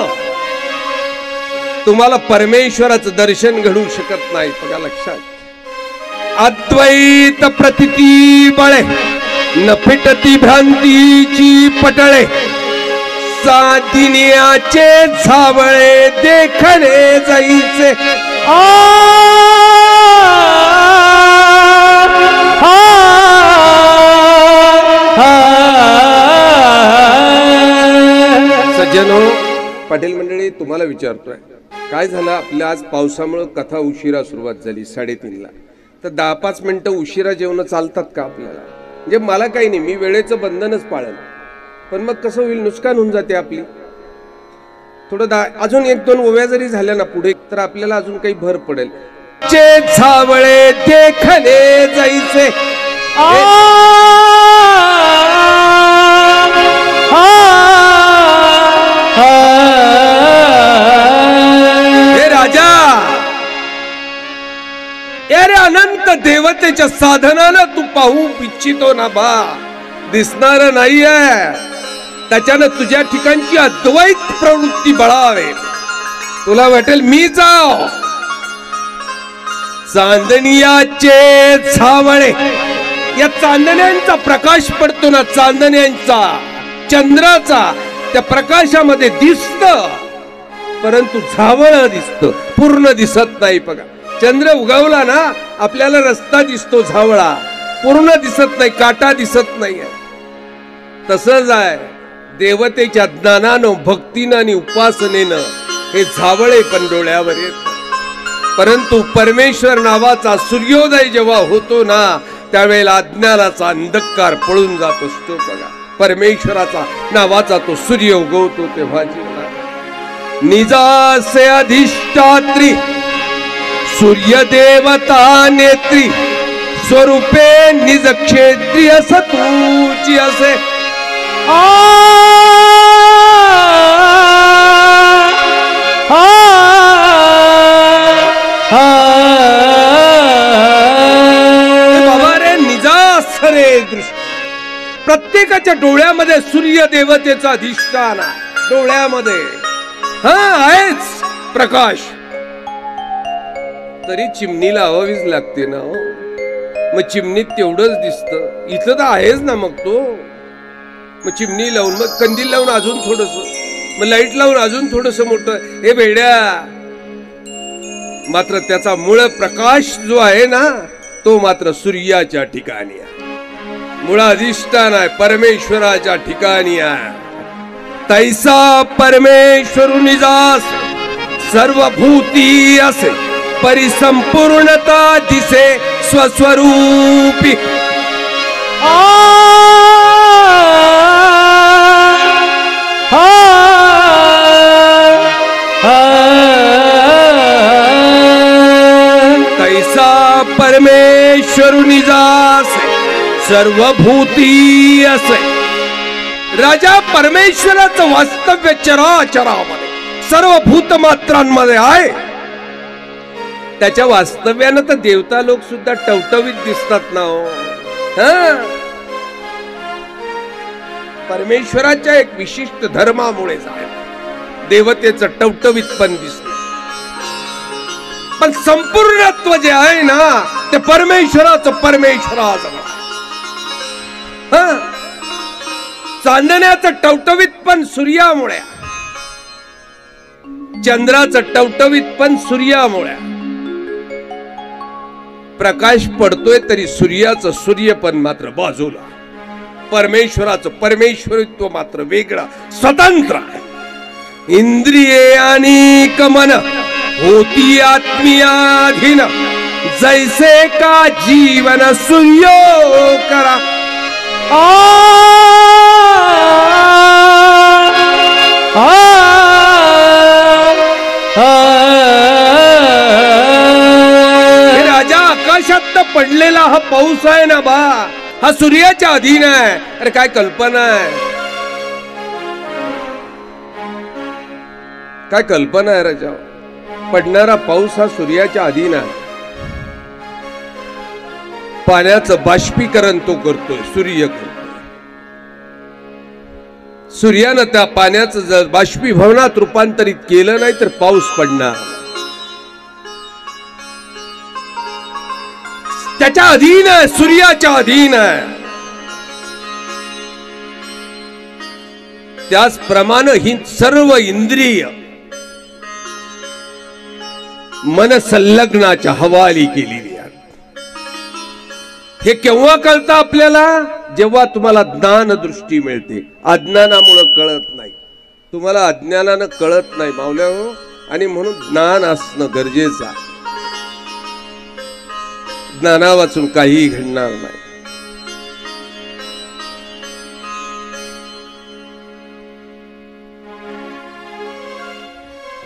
तुम्हाला परमेश्वराचं दर्शन घडू शकत नाही. बघा लक्षात, अद्वैत प्रतिती बळे न फिटती भ्रांतीची पटळे, साधिन्याचे झावळे देखणे जाईचे. सज्जनो, पाटील मंडळी, तुम्हाला विचारतोय, काय झालं आपल्या आज पावसामुळे कथा उशिरा सुरुवात झाली 3:30ला. तर 10-5 मिनिटं उशिरा जेवण चालतात का आपल्याला? म्हणजे मला काही नाही, मी वेळेचं बंधनच पाळेल, पण मग कसं होईल, नुकसान होऊन जाते आपली. थोडं अजून 1-2 ओव्या जरी झाल्या ना पुढे, तर आपल्याला अजून काही भर पडेल. चे झावळे देखणे जायचे, हे राजा, अरे अनंत देवतेच्या साधनाला तू पाहू इच्छितो ना बा, दिसणार नाहीये. त्याच्यानं तुझ्या ठिकाणची अद्वैत प्रवृत्ती बळावे. तुला वाटेल मी जाव. चांदण्याचे झावळे, या चांदण्यांचा प्रकाश पडतो ना, चांदण्यांचा, चंद्राचा, त्या प्रकाशामध्ये दिसत, परंतु झावळ दिसत, पूर्ण दिसत नाही. बघा, चंद्र उगवला ना आपल्याला रस्ता दिसतो, झावळा पूर्ण दिसत नाही, काटा दिसत नाही. तसंच आहे देवतेच्या ज्ञानानं, भक्तीनं आणि उपासनेनं हे झावळे पण डोळ्यावर येत. परंतु परमेश्वर नावाचा सूर्योदय जेव्हा होतो ना, त्यावेळेला अज्ञानाचा अंधकार पळून जात असतो. बघा, परमेश्वराचा नावाचा तो सूर्य उगवतो तेव्हा जीवनात निजासे अधिष्ठात्री सूर्य देवता नेत्री, स्वरूपे निज क्षेत्री असतूची असे. बाबा रे, निजास रे दृष्टी, प्रत्येकाच्या डोळ्यामध्ये सूर्य देवतेचा अधिष्ठान आहे. डोळ्यामध्ये आहेच प्रकाश, तरी चिमणी लावावीच लागते ना हो. मग चिमणीत तेवढंच दिसतं, इथं तर आहेच ना. मग तो मग चिमणी लावून, मग कंदील लावून अजून थोडस, मग लाईट लावून अजून थोडस मोठं. हे वेड्या, मात्र त्याचा मूळ प्रकाश जो आहे ना, तो मात्र सूर्याच्या ठिकाणी आहे. मूळ अधिष्ठान आहे, परमेश्वराच्या ठिकाणी आहे. तैसा परमेश्वरू निजास सर्वभूती असे, परिसंपूर्णता दिसे स्वस्वरूपी. तैसा परमेश्वरू निजास सर्वभूती असे. राजा परमेश्वराचं वास्तव्य चराचरामध्ये, सर्व भूतमात्रांमध्ये आहे. त्याच्या वास्तव्यानं तर देवता लोक सुद्धा टवटवीत दिसतात ना हो. परमेश्वराच्या एक विशिष्ट धर्मामुळे देवतेचं टवटवीत पण दिसत. पण संपूर्णत्व जे आहे ना, ते परमेश्वराचं परमेश्वराचं. चांदण्याचं टवटवीत पण सूर्यामुळे, चंद्राचं टवटवीत पण सूर्यामुळे. प्रकाश पडतोय तरी सूर्याचं सूर्य पण मात्र बाजूला, परमेश्वराचं परमेश्वरित्व मात्र वेगळं स्वतंत्र आहे. इंद्रिये आणि कमन होती आत्मीयाधीन, जैसे का जीवन सूर्यो करा। राजा, आकाशात पडलेला हा पाऊस आहे ना बा, हा सूर्याच्या अधीन आहे। अरे काय कल्पना आहे, काय कल्पना आहे राजा। पडणारा पाऊस हा सूर्याच्या अधीन आहे। पाण्याचं बाष्पीकरण तो करतोय, सूर्य करतोय। सूर्यानं त्या पाण्याचं जर बाष्पीभवनात रूपांतरित केलं नाही तर पाऊस पडणार। त्याच्या अधीन आहे, सूर्याच्या अधीन आहे। त्याचप्रमाणे ही सर्व इंद्रिय मन संलग्नाच्या हवाली केलेली आहे। हे केव्हा कळतं आपल्याला, जेव्हा तुम्हाला ज्ञान दृष्टी मिळते। अज्ञानामुळे कळत नाही, तुम्हाला अज्ञानानं कळत नाही मावल्या हो, आणि म्हणून ज्ञान असणं गरजेचं आहे। ज्ञाना वाचून काही घडणार नाही।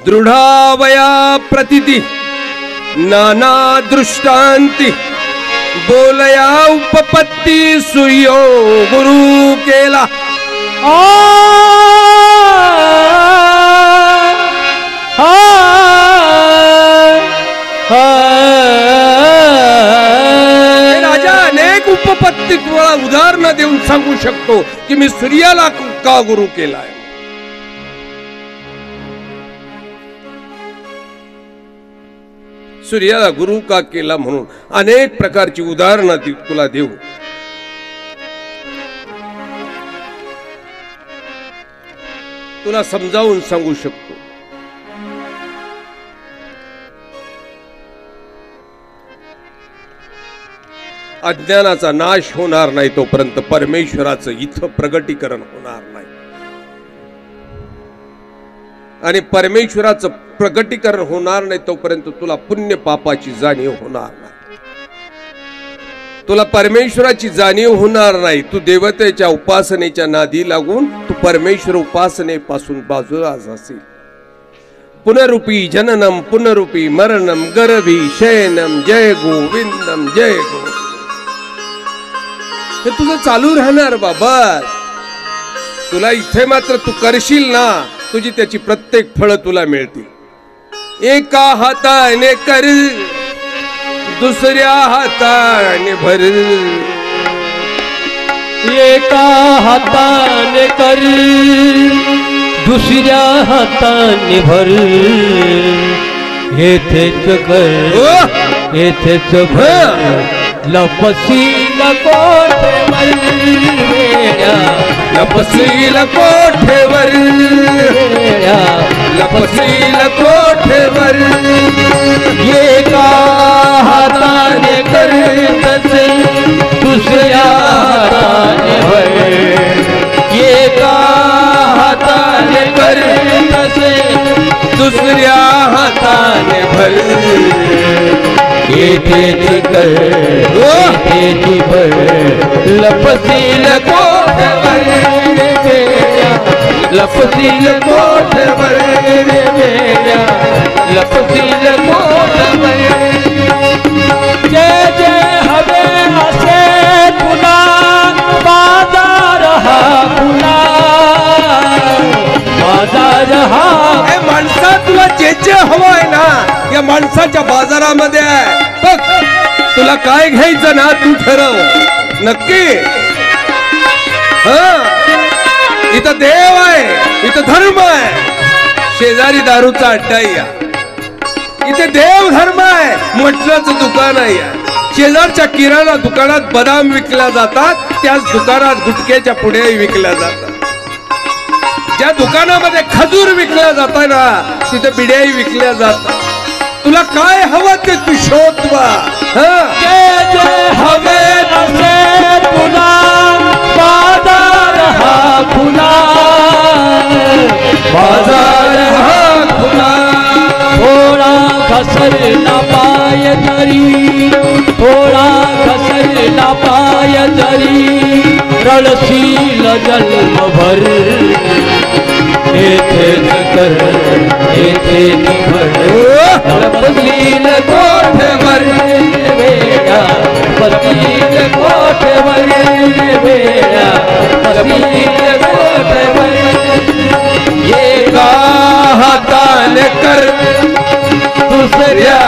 दृढावया प्रतिती नाना दृष्टांती, बोलया उपपत्ती सूर्यो गुरु केला। राजा, अनेक उपपत्ती तुम्हाला उदाहरण देऊन सांगू शकतो की मी सूर्याला का गुरु केलाय। सूर्याला गुरु का केला म्हणून अनेक प्रकारची उदाहरणं तुला देऊ। तुला समजावून सांगू शकतो। अज्ञानाचा नाश होणार नाही तोपर्यंत परमेश्वराचं इथं प्रगटीकरण होणार नाही, आणि परमेश्वराचं प्रगटीकरण होणार नाही तोपर्यंत तुला पुण्य पापाची जाणीव होणार नाही। तुला परमेश्वराची जाणीव होणार नाही। तू देवतेच्या उपासनेच्या नादी लागून तू परमेश्वर उपासनेपासून बाजूला असेल। पुनरुपी जननम पुनरुपी मरणम गर्भी शयनम जय गोविंदम जय गो, हे तुझं चालू राहणार बाबा। तुला इथे मात्र तू करशील ना, तुझी त्याची प्रत्येक फळं तुला मिळतील। एका हाताने कर, दुसऱ्या हाताने भर। एका हाताने कर, दुसऱ्या हाताने भर। येथेच कर, येथेच भर। लपसील कोठेवर, लपसील कोठेवर, लपसील कोठेवर। एका हाताने कर तसे, दुसऱ्या हाताने भर। एका हाताने कर तसे, दुसऱ्या हाताने भर। येथेच कर, येथेच भर। लपसील कोठेवर, लपसील कोठेवर, लपसील कोठेवर। जय जय हवे असे तुला, बाजार हा खुला, बाजार हा। माणसा तुला जे जे हवं आहे ना, या माणसाच्या बाजारामध्ये आहे बघ। तुला काय घ्यायचं ना तू ठरव नक्की। इथं देव आहे, इथं धर्म आहे। शेजारी दारूचा अड्डा या, इथे देव धर्म आहे। मटणाचं दुकान आहे, शेजारच्या किराणा दुकानात बदाम विकल्या जातात, त्याच दुकानात गुटख्याच्या पुढे विकल्या जातात। ज्या दुकानामध्ये खजूर विकल्या जात ना, तिथे बिड्याही विकल्या जातात। तुला काय हवं ते तू शोध बा। जय जय हवे नसे तुला, बाजार हा खुला, बाजार रळशील जन्मभर येथेच कर येथे निभर लपशील कोठभर वेळा पतील कोठभर वेळा पतील कोठभर एका हाताने कर दुसऱ्या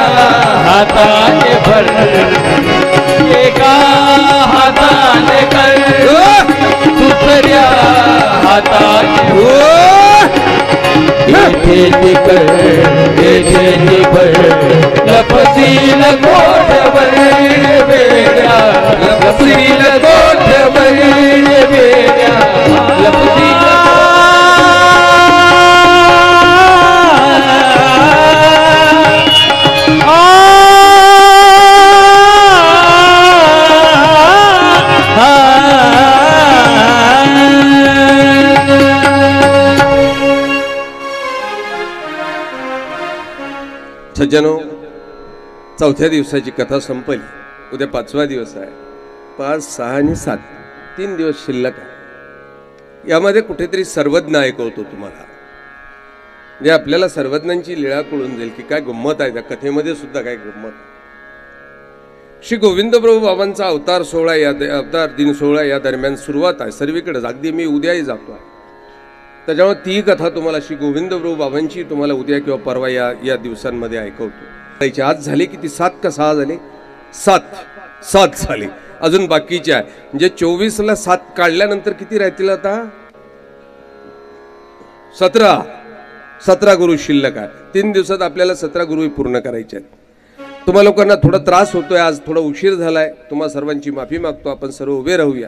हाताने भर एका हाताने कर दुसऱ्या हाताने येथे निकर येथे निभर लपशील कोठभर वेळा लपशील कोठभर वेळा लपशील सज्जनो, चौथ्या दिवसाची कथा संपली. उद्या 5वा दिवस आहे. 5, 6 आणि 7 3 दिवस शिल्लक आहे. यामध्ये कुठेतरी सर्वज्ञ ऐकवतो तुम्हाला, म्हणजे आपल्याला सर्वज्ञांची लीळा कळून जाईल की काय गंमत आहे त्या कथेमध्ये सुद्धा काय गंमत. श्री गोविंद प्रभू बाबांचा अवतार सोहळा अवतार दिन सोहळा या दरम्यान सुरुवात आहे सर्वीकडे. अगदी मी उद्याही जातो आहे, त्याच्यामुळे ती कथा तुम्हाला श्री गोविंद प्रभू बाबांची तुम्हाला उद्या किंवा परवा या दिवसांमध्ये ऐकवतो. त्याची आज झाली किती 7 का 6 झाले? 7 झाले. अजून बाकीचे आहे. म्हणजे 24ला 7 काढल्यानंतर किती राहतील आता? 17 गुरु शिल्लक आहे. 3 दिवसात आपल्याला 17 गुरु पूर्ण करायचे आहेत. तुम्हा लोकांना थोडा त्रास होतोय, आज थोडा उशीर झालाय, तुम्हा सर्वांची माफी मागतो. आपण सर्व उभे राहूया.